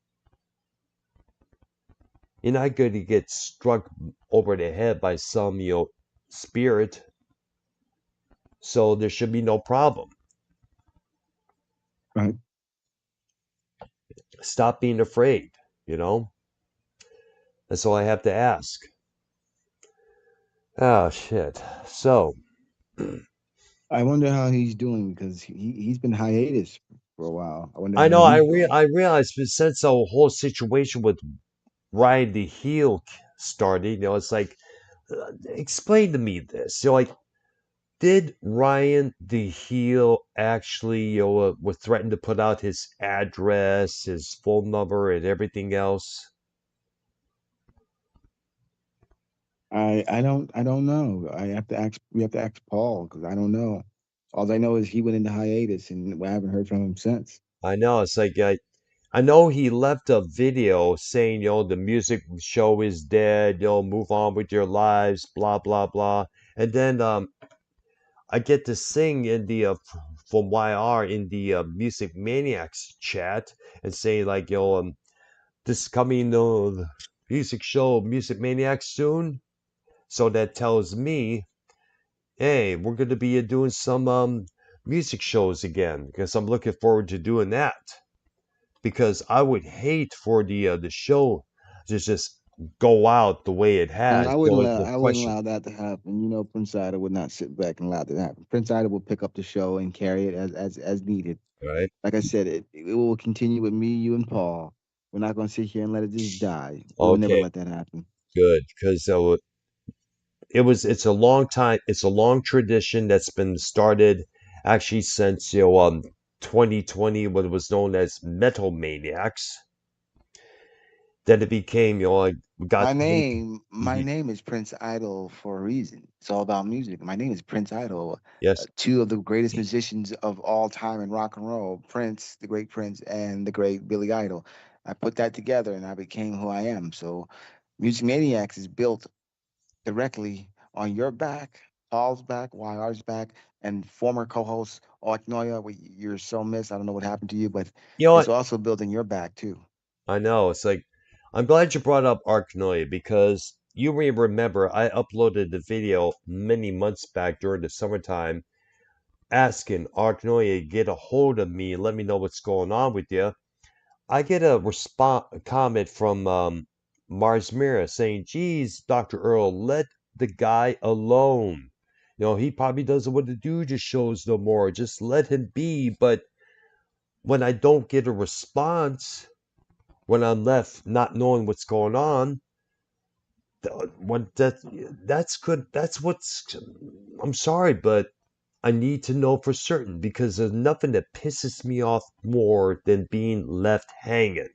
A: You're not going to get struck over the head by some, spirit. So there should be no problem.
B: Right.
A: Stop being afraid, you know? That's all I have to ask. Oh, shit. So,
B: I wonder how he's doing because he's been hiatus for a while. I wonder
A: I
B: how
A: know,
B: he's doing.
A: I realized since the whole situation with Ryan the Heel started, it's like, explain to me this. Like, did Ryan the heel actually, was threatened to put out his address, his phone number, and everything else?
B: I don't know. I have to ask. We have to ask Paul because I don't know. All I know is he went into hiatus, and I haven't heard from him since.
A: I know it's like I know he left a video saying, the music show is dead, move on with your lives, blah blah blah. And then I get to sing in the from YR in the Music Maniacs chat and say like, this coming music show Music Maniacs soon. So that tells me, hey, we're going to be doing some music shows again because I'm looking forward to doing that. Because I would hate for the show to just go out the way it
B: And
A: has.
B: I wouldn't
A: The
B: allow, I wouldn't
A: question,
B: allow that to happen. You know, Prince Ida would not sit back and allow that to happen. Prince Ida will pick up the show and carry it as needed.
A: right?
B: Like I said, it will continue with me, you, and Paul. We're not going to sit here and let it just die. We would never
A: Okay,
B: let that happen.
A: good. Because it's a long time, it's a long tradition that's been started actually since 2020, what was known as Metal Maniacs. Then it became, like we got
B: My
A: Mhm.
B: name is Prince Idol for a reason. It's all about music. My name is Prince Idol.
A: Yes.
B: Two of the greatest musicians of all time in rock and roll, Prince, the great Prince, and the great Billy Idol. I put that together and I became who I am. So, Music Maniacs is built directly on your back, Paul's back, YR's back, and former co-host Noya. You're so missed. I don't know what happened to you, but
A: You know
B: it's
A: what?
B: also building your back too.
A: I know. It's like I'm glad you brought up Arkanoid because you may remember I uploaded the video many months back during the summertime asking Arkanoid get a hold of me and let me know what's going on with you. I get a response comment from Mars Mira saying, "Geez, Dr. Earl, let the guy alone. He probably doesn't want to do the shows no more. Just let him be." But when I don't get a response, when I'm left not knowing what's going on, what that's good. That's what's. I'm sorry, but I need to know for certain because there's nothing that pisses me off more than being left hanging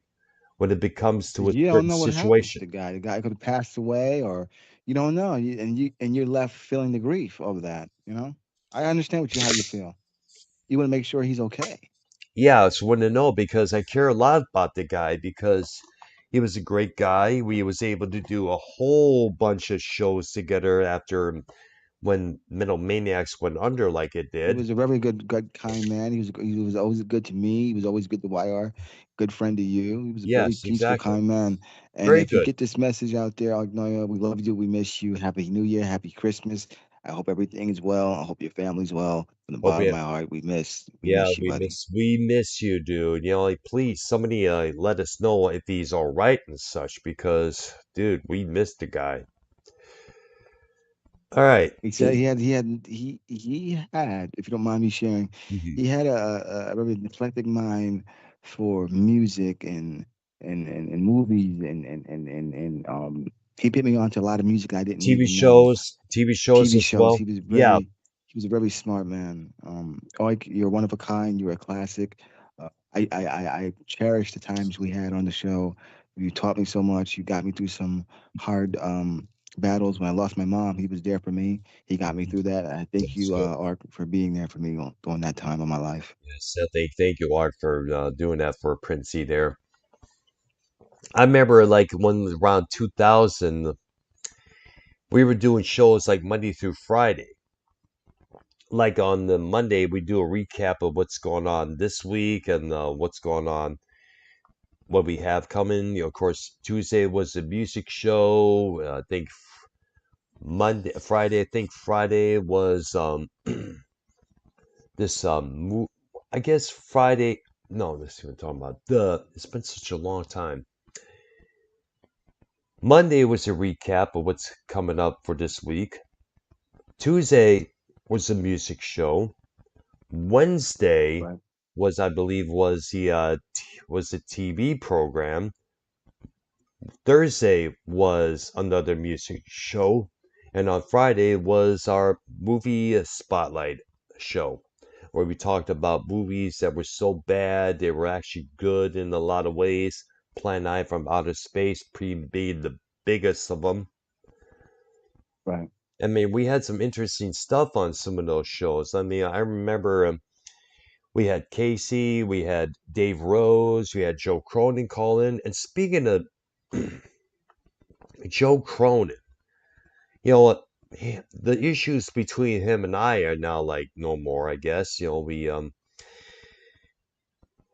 A: when it becomes to a
B: You don't
A: certain
B: know what happened to
A: situation.
B: the guy. The guy could have passed away, or you don't know, and you're left feeling the grief of that. You know, I understand how you feel. You want to make sure he's okay.
A: Yeah, it's one to know because I care a lot about the guy because he was a great guy. We was able to do a whole bunch of shows together after when Metal Maniacs went under like it
B: He
A: did.
B: was a very good, kind man. He was always good to me. He was always good to YR, good friend to you. He was a very
A: Yes,
B: peaceful,
A: exactly.
B: kind man. And
A: Very
B: if you
A: good.
B: get this message out there, Agnoya, we love you. We miss you. Happy New Year. Happy Christmas. I hope everything is well. I hope your family's well. From the
A: Hope
B: bottom
A: we
B: of my heart, we
A: Yeah,
B: miss you, buddy.
A: we miss you, dude. Like please somebody let us know if he's all right and such because dude, we missed the guy. All right.
B: He said he had, if you don't mind me sharing,
A: Mhm.
B: he had a very eclectic mind for music and movies and he put me onto a lot of music I didn't even know.
A: TV shows
B: TV
A: as
B: shows.
A: well. Yeah,
B: He was a very smart man. Oik, you're one of a kind. You're a classic. I cherish the times we had on the show. You taught me so much. You got me through some hard battles. When I lost my mom, he was there for me. He got me through that. I thank
A: that's
B: you,
A: good.
B: Ark, for being there for me during that time of my life.
A: Yes, thank you, Art, for doing that for Princey there. I remember like when around 2000, we were doing shows like Monday through Friday. Like on the Monday, we do a recap of what's going on this week and what's going on, what we have coming. Of course, Tuesday was the music show. I think Friday. I think Friday was this I guess Friday. No, this is what I'm talking about. It's been such a long time. Monday was a recap of what's coming up for this week. Tuesday was a music show. Wednesday
B: Right.
A: was, I believe, was a TV program. Thursday was another music show, And on Friday was our movie spotlight show, where we talked about movies that were so bad they were actually good in a lot of ways. Plan 9 from Outer Space being the biggest of them.
B: Right.
A: I mean, we had some interesting stuff on some of those shows. I mean, I remember we had Casey, we had Dave Rose, we had Joe Cronin call in. And speaking of Joe Cronin, you know what? The issues between him and I are now like no more, I guess. We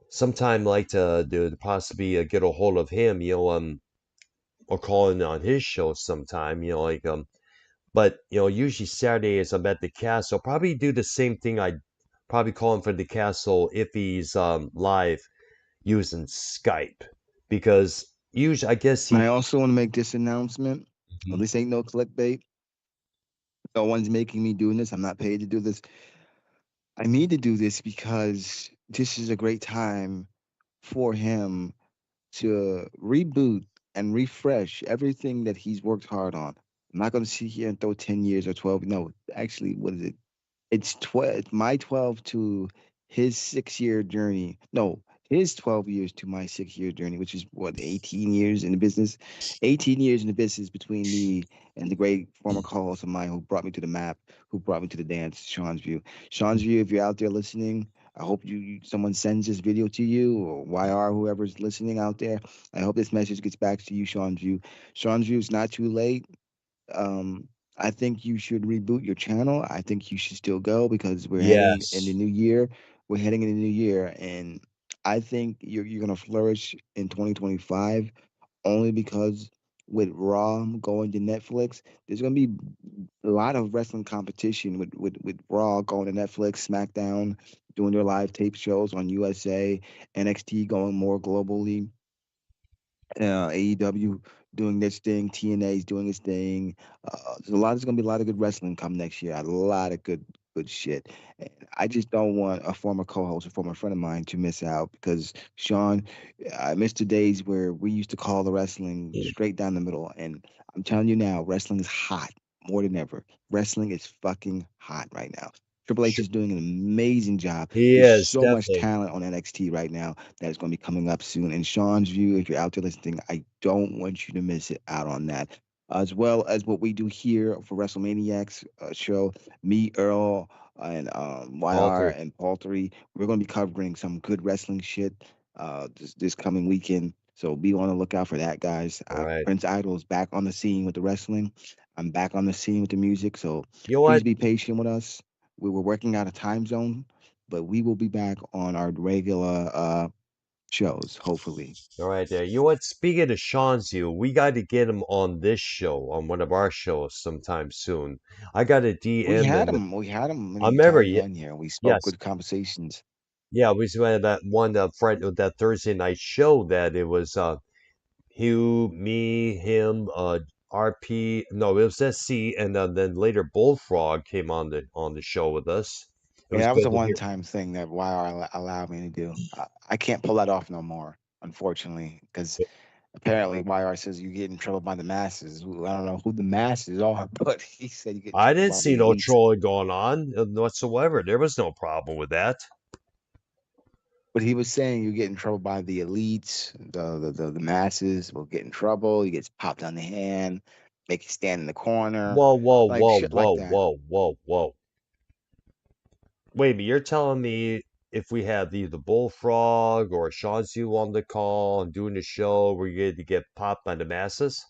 A: sometime like to possibly get a hold of him, or call in on his show sometime, but usually Saturdays I'm at the castle. Probably do the same thing. I probably call him for the castle if he's live using Skype because usually I guess
B: And I
A: he.
B: also want to make this announcement. Well,
A: Mhm.
B: this ain't no clickbait. No one's making me doing this. I'm not paid to do this. I need to do this because this is a great time for him to reboot and refresh everything that he's worked hard on. I'm not going to sit here and throw 10 years or 12. No, actually, what is it? It's 12, my 12 to his 6 year journey. No, his 12 years to my 6 year journey, which is what, 18 years in the business? 18 years in the business between me and the great former co host of mine who brought me to the map, who brought me to the dance, Sean's View. Sean's View, if you're out there listening, I hope someone sends this video to you or YR, whoever's listening out there. I hope this message gets back to you, Sean's View. Sean's View, it's not too late. um, I think you should reboot your channel. I think you should still go because we're heading in the
A: Yes.
B: new year. We're heading in the new year, and I think you're gonna flourish in 2025 only because with Raw going to Netflix, there's gonna be a lot of wrestling competition with Raw going to Netflix, SmackDown doing their live tape shows on USA, NXT going more globally, AEW doing this thing, TNA is doing its thing. There's gonna be a lot of good wrestling come next year. A lot of good shit. And I just don't want a former co-host, a former friend of mine, to miss out because Sean, I miss the days where we used to call the wrestling straight down the middle. And I'm telling you now, wrestling is hot more than ever. Wrestling is fucking hot right now. Triple H
A: Sure.
B: is doing an amazing job.
A: He
B: There's
A: is
B: so much
A: definitely.
B: talent on NXT right now that is going to be coming up soon. And Sean's View, if you're out there listening, I don't want you to miss it out on that. As well as what we do here for WrestleManiacs show, me, Earl, and
A: All
B: YR
A: three.
B: and Paul 3, we're going to be covering some good wrestling shit this coming weekend. So be on the lookout for that, guys.
A: All right.
B: Prince Idol is back on the scene with the wrestling. I'm back on the scene with the music. So
A: You know
B: please
A: what?
B: be patient with us. We were working out a time zone, but we will be back on our regular shows, hopefully.
A: All right there. You know what? Speaking of Sean's you, we got to get him on this show, on one of our shows sometime soon. I got a DM and
B: We had him
A: I
B: many
A: remember,
B: times on here. We spoke
A: yes,
B: good conversations.
A: yeah, we had that one Friday, that Thursday night show that it was Hugh, me, him, RP. No, it was SC, and then later Bullfrog came on the show with us. It
B: Yeah,
A: was
B: that was
A: good
B: a
A: to hear.
B: one-time thing that YR allowed me to do. I can't pull that off no more, unfortunately, because apparently YR says you get in trouble by the masses. I don't know who the masses are, but he said you get in
A: I
B: trouble
A: didn't
B: by
A: see
B: the
A: no
B: elites.
A: trolling going on whatsoever. There was no problem with that.
B: But he was saying you get in trouble by the elites, the masses will get in trouble. He gets popped on the hand, make you stand in the corner,
A: Whoa, whoa,
B: like
A: whoa,
B: shit like
A: whoa,
B: that.
A: whoa, whoa, whoa. Wait a minute, you're telling me if we have either Bullfrog or Shansu on the call and doing the show, we're going to get popped by the masses?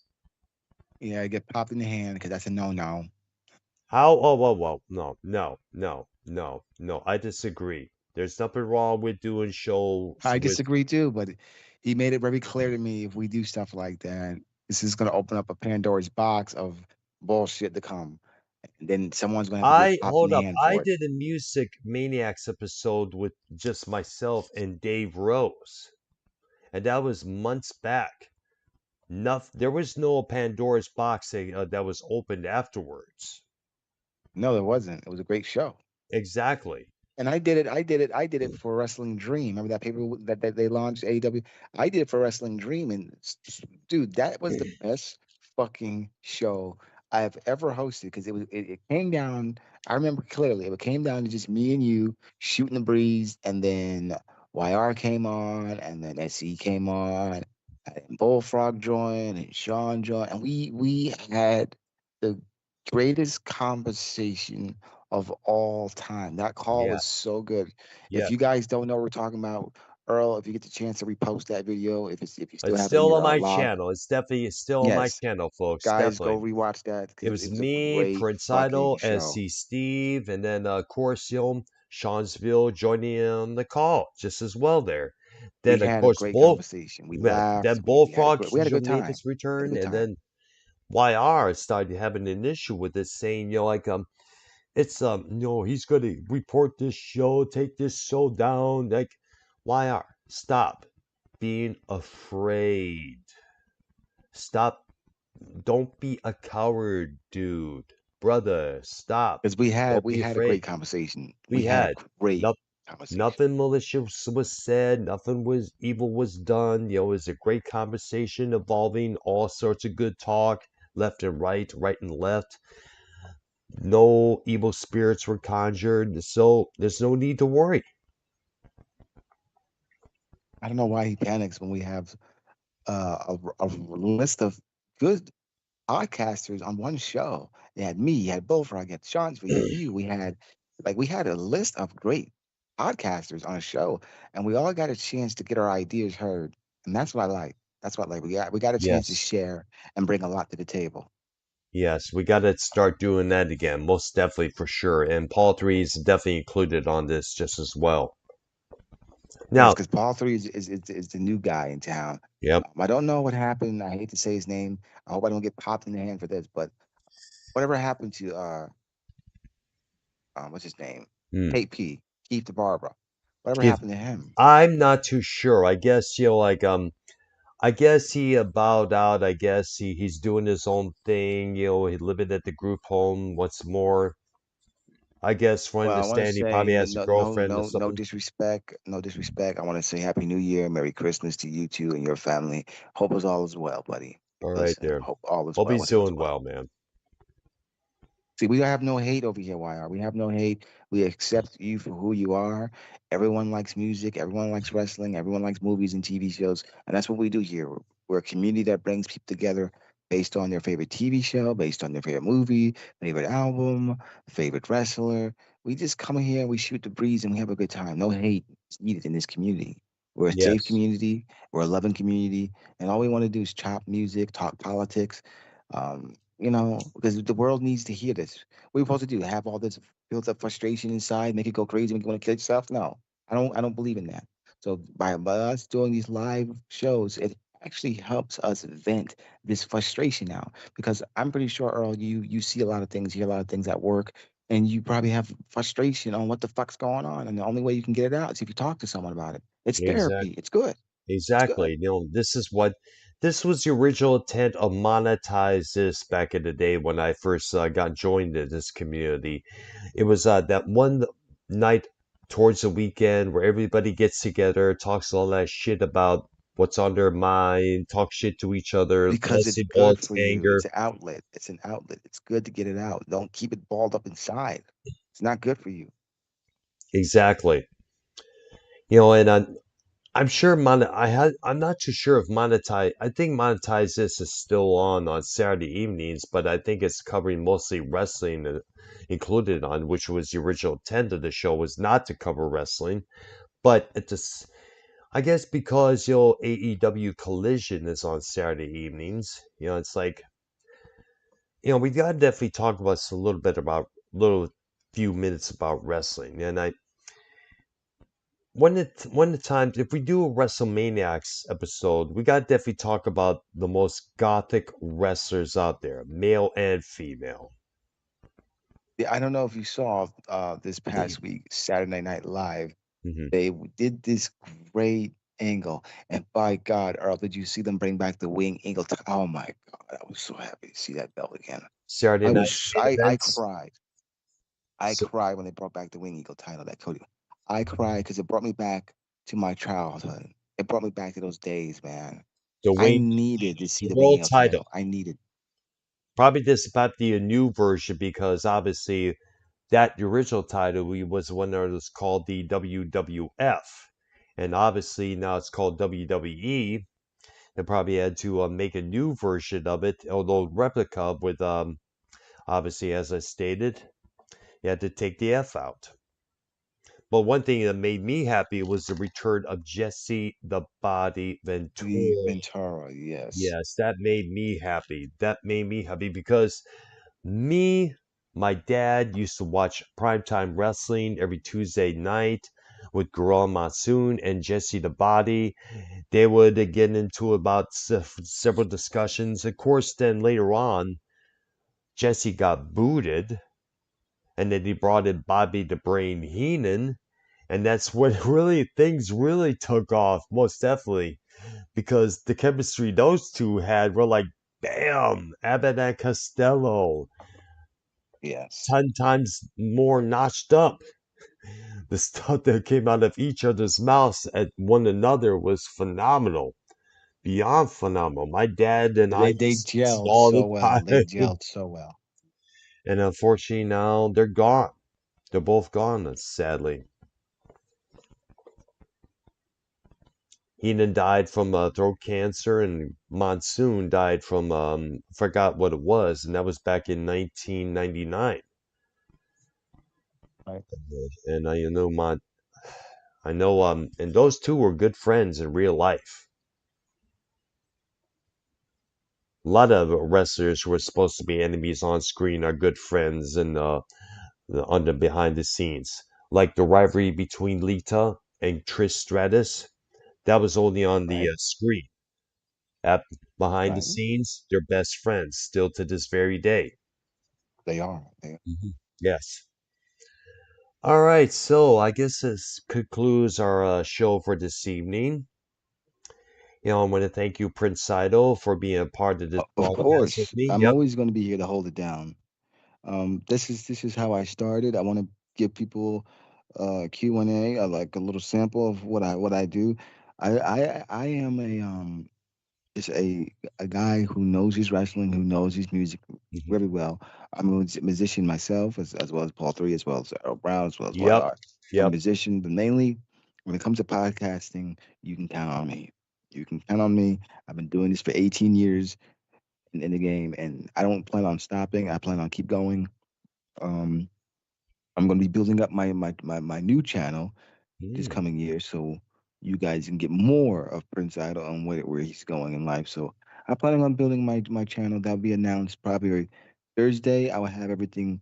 B: Yeah, you get popped in the hand because that's a no-no.
A: How? Oh, whoa, whoa. No, no, no, no, no. I disagree. There's nothing wrong with doing shows
B: I
A: with.
B: disagree too, but he made it very clear to me if we do stuff like that, this is going to open up a Pandora's box of bullshit to come. And then someone's going to have to get
A: I
B: popped in
A: hold
B: the
A: up.
B: hand
A: I
B: for it.
A: did a Music Maniacs episode with just myself and Dave Rose, and that was months back. Nothing. There was no Pandora's box that was opened afterwards.
B: No, there wasn't. It was a great show.
A: Exactly.
B: And I did it for Wrestling Dream. Remember that paper that they launched AEW? I did it for Wrestling Dream, and dude, that was the best fucking show I've ever hosted because it came down. I remember clearly. It came down to just me and you shooting the breeze, and then YR came on, and then SE came on, and Bullfrog joined, and Sean joined, and we had the greatest conversation of all time. That call
A: Yeah,
B: was so good. If
A: yeah.
B: you guys don't know what we're talking about, Earl, if you get the chance to repost that video, if you still
A: It's
B: have it in
A: still
B: your
A: on my
B: log,
A: channel. It's definitely still on my
B: yes,
A: channel, folks.
B: guys,
A: Definitely.
B: go rewatch that
A: It
B: because it
A: was
B: was a
A: me,
B: great
A: Prince
B: fucking
A: Idol,
B: show.
A: SC Steve, and then of course, Seansville joining in on the call just as well there.
B: We
A: Then of
B: had a
A: course
B: great conversation. We
A: yeah,
B: laughed.
A: then
B: We had a
A: Bullfrog
B: great we had a good
A: made
B: time.
A: his
B: We had a
A: return,
B: good
A: and
B: time.
A: then YR started having an issue with this, saying, like it's he's gonna report this show, take this show down. Like, YR, stop being afraid. Stop. Don't be a coward, dude. Brother, stop.
B: Because
A: Don't
B: we
A: be
B: had a great
A: afraid.
B: conversation. We
A: We
B: had a
A: had
B: great
A: no,
B: conversation.
A: nothing malicious was said, nothing was evil was done. It was a great conversation involving all sorts of good talk, left and right, right and left. No evil spirits were conjured, so there's no need to worry.
B: I don't know why he panics when we have a list of good podcasters on one show. You had me, you had Bullfrog, you had Seansville, you had you. We had a list of great podcasters on a show, and we all got a chance to get our ideas heard. And that's what I like. That's what I like. We got a chance to
A: Yes.
B: share and bring a lot to the table.
A: Yes, we got to start doing that again, most definitely for sure. And Paul 3 is definitely included on this just as well.
B: Yes,
A: Now,
B: because Paul Three is the new guy in town.
A: yep.
B: I don't know what happened. I hate to say his name. I hope I don't get popped in the hand for this, but whatever happened to what's his name?
A: Hmm.
B: KP, Keith the Barber. Whatever
A: If
B: happened to him?
A: I'm not too sure. I guess I guess he bowed out. I guess he's doing his own thing. He's living at the group home once more. I guess from
B: Well, I want to
A: understanding, he
B: say
A: probably has a girlfriend or
B: no
A: something.
B: disrespect, no disrespect. I want to say Happy New Year, Merry Christmas to you too and your family. Hope it's all is well, buddy.
A: All right
B: Listen,
A: there.
B: hope all is
A: Hope
B: well
A: he's
B: with you as
A: doing
B: well.
A: well, man.
B: See, we have no hate over here, YR. We have no hate. We accept you for who you are. Everyone likes music. Everyone likes wrestling. Everyone likes movies and TV shows. And that's what we do here. We're a community that brings people together based on their favorite TV show, based on their favorite movie, favorite album, favorite wrestler. We just come here and we shoot the breeze and we have a good time. No hate is needed in this community. We're a safe
A: Yes.
B: community. We're a loving community. And all we want to do is chop music, talk politics, because the world needs to hear this. What are you supposed to do? Have all this built up frustration inside, make it go crazy, make you want to kill yourself? No, I don't believe in that. So by us doing these live shows, it actually helps us vent this frustration out. Because I'm pretty sure, Earl, you see a lot of things, you hear a lot of things at work, and you probably have frustration on what the fuck's going on. And the only way you can get it out is if you talk to someone about it. It's
A: Exactly.
B: therapy. It's good. It's good.
A: Exactly. This was the original intent of monetize this back in the day when I first got joined in this community. It was that one night towards the weekend where everybody gets together, talks all that shit about what's on their mind, talk shit to each other,
B: Because it's
A: mostly
B: good
A: bullets,
B: for you.
A: anger.
B: It's an outlet. It's an outlet. It's good to get it out. Don't keep it balled up inside. It's not good for you.
A: Exactly. And I'm sure I'm not too sure if monetize. I think monetize this is still on Saturday evenings, but I think it's covering mostly wrestling included on, which was the original intent of the show was not to cover wrestling, but I guess because AEW Collision is on Saturday evenings, it's like we gotta definitely talk about a little bit about little few minutes about wrestling, and I one of the times if we do a WrestleManiacs episode, we gotta definitely talk about the most gothic wrestlers out there, male and female.
B: Yeah, I don't know if you saw this past week, Saturday Night Live.
A: Hmm.
B: Did this great angle, and by God, Earl, did you see them bring back the wing eagle? Oh my God, I was so happy to see that belt again.
A: Saturday night's main
B: I
A: events.
B: cried. I
A: So
B: cried when they brought back the Wing Eagle title that Cody. I cried because it brought me back to my childhood. It brought me back to those days, man.
A: the
B: I
A: wing,
B: needed to see
A: the
B: the Wing
A: world
B: Eagle
A: title.
B: title. I needed.
A: Probably this about the new version because obviously that the original title was one that was called the WWF, and obviously now it's called WWE. They probably had to make a new version of it, although replica with obviously as I stated, you had to take the F out. But one thing that made me happy was the return of Jesse the Body
B: The
A: Ventura.
B: Ventura, yes.
A: Yes, that made me happy. That made me happy because me, my dad used to watch primetime wrestling every Tuesday night with Gorilla Monsoon and Jesse the Body. They would get into about several discussions. Of course, then later on, Jesse got booted, and then he brought in Bobby the Brain Heenan, and that's when really things really took off, most definitely, because the chemistry those two had were like, bam, Abbott and Costello,
B: Yes.
A: 10 times more notched up. The stuff that came out of each other's mouths at one another was phenomenal, beyond phenomenal. My dad and I
B: They
A: discussed
B: gelled
A: all the
B: so well. They
A: time,
B: gelled so well.
A: and unfortunately now they're gone. They're both gone, sadly. Heenan died from throat cancer, and Monsoon died from forgot what it was, and that was back in 1999.
B: Right.
A: And I know and those two were good friends in real life. A lot of wrestlers who were supposed to be enemies on screen are good friends and on the behind the scenes. Like the rivalry between Lita and Trish Stratus, that was only on the
B: Right.
A: screen. At behind the
B: Right.
A: scenes, they're best friends still to this very day.
B: They are. They
A: Yes. All right, so I guess this concludes our show for this evening. I want to thank you, Prince Saito, for being a part of this
B: Of
A: broadcast with
B: course.
A: me.
B: I'm
A: Yep.
B: always going to be here to hold it down. This is how I started. I want to give people Q&A, like a little sample of what I do. I am is a guy who knows his wrestling, who knows his music
A: Mhm.
B: very well. I'm a musician myself, as well as Paul Three, as well as Earl Brown, as well as
A: Yep.
B: YR. I'm a
A: Yep.
B: musician, but mainly when it comes to podcasting, you can count on me. You can count on me. I've been doing this for 18 years in the game, and I don't plan on stopping. I plan on keep going. Um, I'm going to be building up my new channel this
A: Mm.
B: coming year, so you guys can get more of Prince Idol and where he's going in life. So I'm planning on building my channel. That'll be announced probably Thursday. I will have everything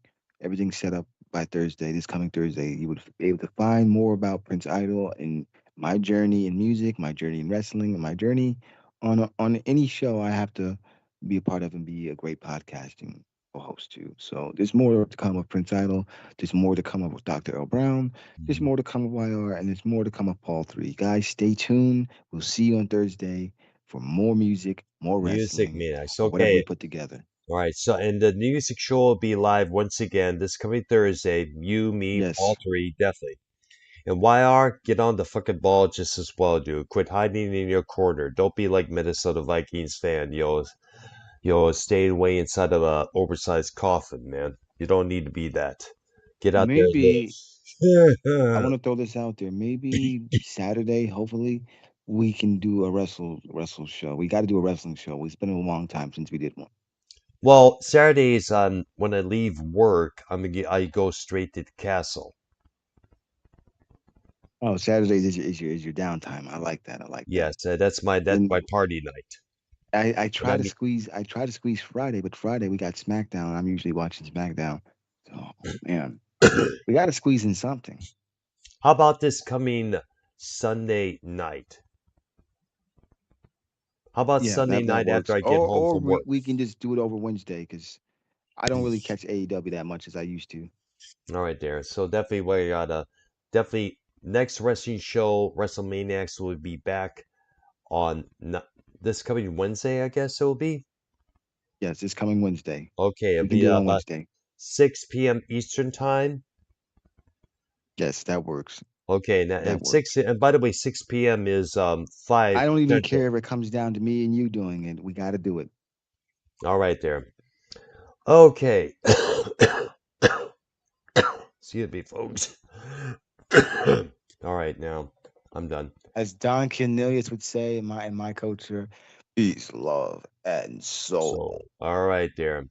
B: set up by Thursday. This coming Thursday, you would be able to find more about Prince Idol and my journey in music, my journey in wrestling, and my journey on any show I have to be a part of and be a great podcasting host too. So there's more to come of Prince Idol. There's more to come of Dr. L. Brown. There's
A: Mhm.
B: more to come of YR, and there's more to come of Paul 3. Guys, stay tuned. We'll see you on Thursday for more music, more
A: Music
B: wrestling,
A: Maniacs.
B: or whatever we
A: Okay.
B: put together.
A: All right. So, and the music show will be live once again this coming Thursday. You, me,
B: Yes.
A: all three, definitely. And YR, get on the fucking ball just as well, dude. Quit hiding in your corner. Don't be like Minnesota Vikings fan, yo. Yo, stay away inside of a oversized coffin, man. You don't need to be that. Get out there
B: Maybe
A: and
B: I
A: live.
B: want to throw this out there. Maybe Saturday, hopefully, we can do a wrestle show. We got to do a wrestling show. It's been a long time since we did one.
A: Well, Saturdays, when I leave work, I go straight to the castle.
B: Oh, Saturdays is your downtime. I like that. I like that.
A: Yes, that's my
B: Then
A: party night. But I mean,
B: I try to squeeze Friday, but Friday we got SmackDown. I'm usually watching SmackDown. So man, we got to squeeze in something.
A: how about this coming Sunday night? How about
B: Yeah,
A: Sunday
B: that
A: night after
B: works.
A: I get home
B: Or
A: from work?
B: we can just do it over Wednesday because I don't really catch AEW that much as I used to.
A: All right, there. So definitely we gotta definitely next wrestling show, WrestleManiacs will be back on this coming Wednesday, I guess it will be.
B: Yes, it's coming Wednesday.
A: Okay, it'll
B: We can
A: be
B: do it on
A: about
B: Wednesday.
A: 6 p.m. Eastern time.
B: Yes, that works.
A: Okay,
B: That
A: and
B: works.
A: 6 and by the way, 6 p.m. is 5
B: I don't even
A: Central.
B: care if it comes down to me and you doing it. We got to do it.
A: All right there. Okay. Excuse me, folks. All right, now I'm done.
B: As Don Cornelius would say in my culture, peace, love, and
A: So,
B: soul.
A: all right there.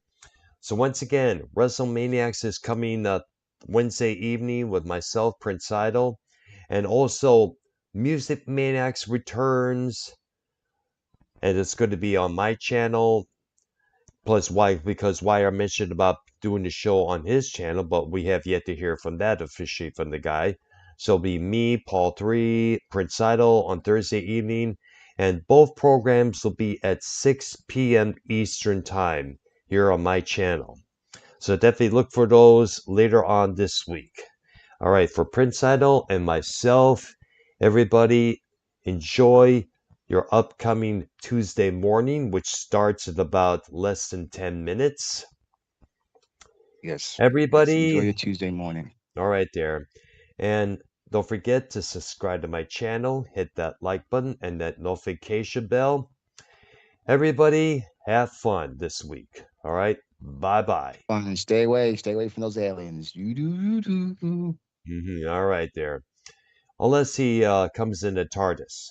A: So once again, WrestleManiacs is coming Wednesday evening with myself, Prince Idol, and also Music Maniacs returns, and it's going to be on my channel. Plus, why? Because why I mentioned about doing the show on his channel, but we have yet to hear from that officially from the guy. So it'll be me, Paul 3, Prince Idol on Thursday evening, and both programs will be at 6 p.m. Eastern Time here on my channel. So definitely look for those later on this week. All right, for Prince Idol and myself, everybody enjoy your upcoming Tuesday morning, which starts in about less than 10 minutes.
B: Yes. Yes. Enjoy
A: Everybody,
B: your Tuesday morning.
A: all right there. And don't forget to subscribe to my channel, hit that like button and that notification bell. Everybody, have fun this week. All right, bye bye.
B: Fun. Stay away from those aliens. You do.
A: All right there. Unless he comes in a TARDIS.